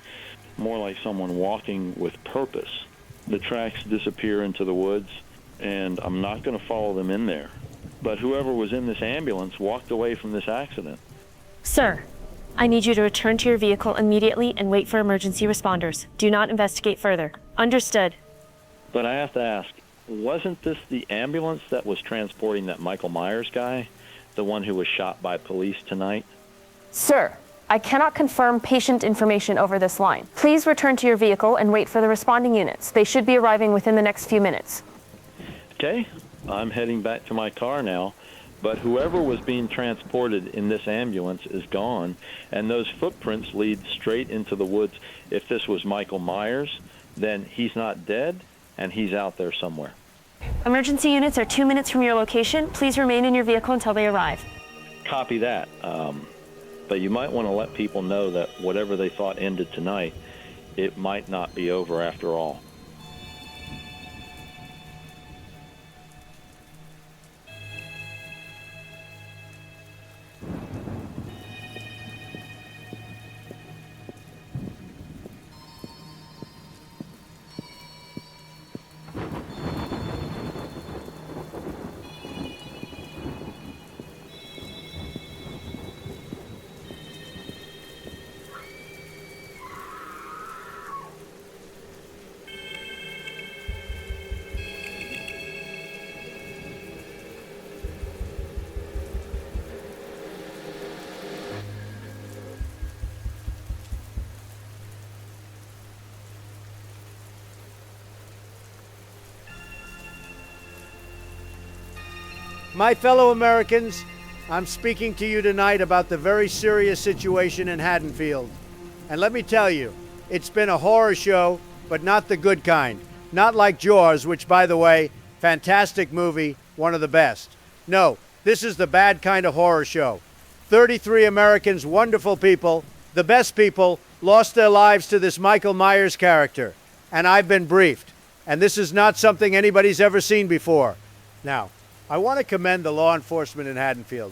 more like someone walking with purpose. The tracks disappear into the woods, and I'm not going to follow them in there. But whoever was in this ambulance walked away from this accident. Sir, I need you to return to your vehicle immediately and wait for emergency responders. Do not investigate further. Understood. But I have to ask, wasn't this the ambulance that was transporting that Michael Myers guy, the one who was shot by police tonight? Sir, I cannot confirm patient information over this line. Please return to your vehicle and wait for the responding units. They should be arriving within the next few minutes. Okay, I'm heading back to my car now, but whoever was being transported in this ambulance is gone, and those footprints lead straight into the woods. If this was Michael Myers, then he's not dead, and he's out there somewhere. Emergency units are 2 minutes from your location. Please remain in your vehicle until they arrive. Copy that. But you might want to let people know that whatever they thought ended tonight, it might not be over after all. My fellow Americans, I'm speaking to you tonight about the very serious situation in Haddonfield. And let me tell you, it's been a horror show, but not the good kind. Not like Jaws, which, by the way, fantastic movie, one of the best. No, this is the bad kind of horror show. 33 Americans, wonderful people, the best people, lost their lives to this Michael Myers character. And I've been briefed. And this is not something anybody's ever seen before. Now, I want to commend the law enforcement in Haddonfield.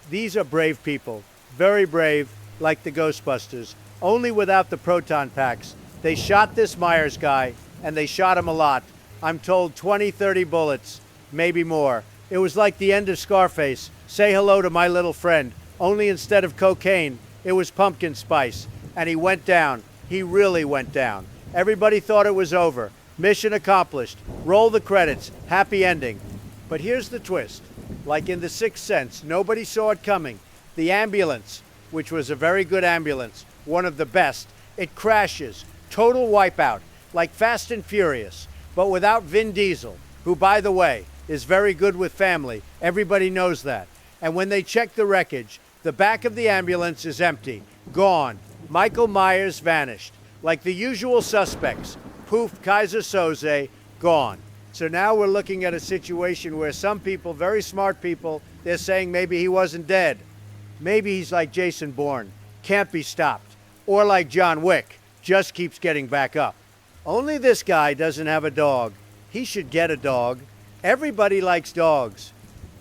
These are brave people, very brave, like the Ghostbusters, only without the proton packs. They shot this Myers guy, and they shot him a lot. I'm told 20, 30 bullets, maybe more. It was like the end of Scarface. Say hello to my little friend. Only instead of cocaine, it was pumpkin spice. And he went down. He really went down. Everybody thought it was over. Mission accomplished. Roll the credits. Happy ending. But here's the twist. Like in The Sixth Sense, nobody saw it coming. The ambulance, which was a very good ambulance, one of the best, it crashes. Total wipeout, like Fast and Furious, but without Vin Diesel, who, by the way, is very good with family. Everybody knows that. And when they check the wreckage, the back of the ambulance is empty, gone. Michael Myers vanished. Like the usual suspects, poof, Kaiser Soze, gone. So now we're looking at a situation where some people, very smart people, they're saying maybe he wasn't dead. Maybe he's like Jason Bourne, can't be stopped. Or like John Wick, just keeps getting back up. Only this guy doesn't have a dog. He should get a dog. Everybody likes dogs.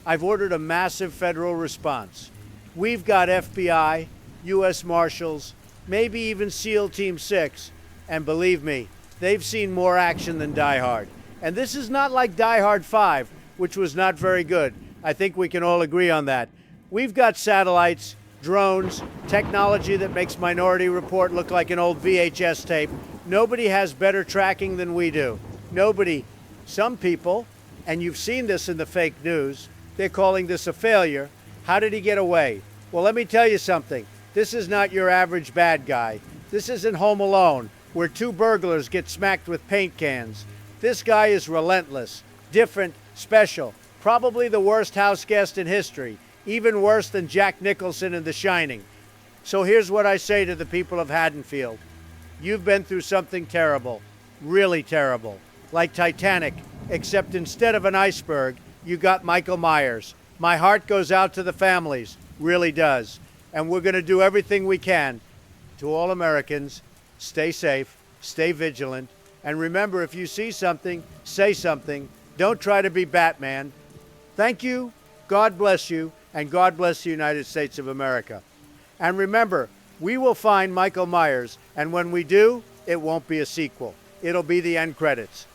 I've ordered a massive federal response. We've got FBI, U.S. Marshals, maybe even SEAL Team 6. And believe me, they've seen more action than Die Hard. And this is not like Die Hard 5, which was not very good. I think we can all agree on that. We've got satellites, drones, technology that makes Minority Report look like an old VHS tape. Nobody has better tracking than we do. Nobody. Some people, and you've seen this in the fake news, they're calling this a failure. How did he get away? Well, let me tell you something. This is not your average bad guy. This isn't Home Alone, where two burglars get smacked with paint cans. This guy is relentless, different, special, probably the worst house guest in history, even worse than Jack Nicholson in The Shining. So here's what I say to the people of Haddonfield. You've been through something terrible, really terrible, like Titanic, except instead of an iceberg, you got Michael Myers. My heart goes out to the families, really does. And we're going to do everything we can. To all Americans, stay safe, stay vigilant, and remember, if you see something, say something. Don't try to be Batman. Thank you, God bless you, and God bless the United States of America. And remember, we will find Michael Myers, and when we do, it won't be a sequel. It'll be the end credits.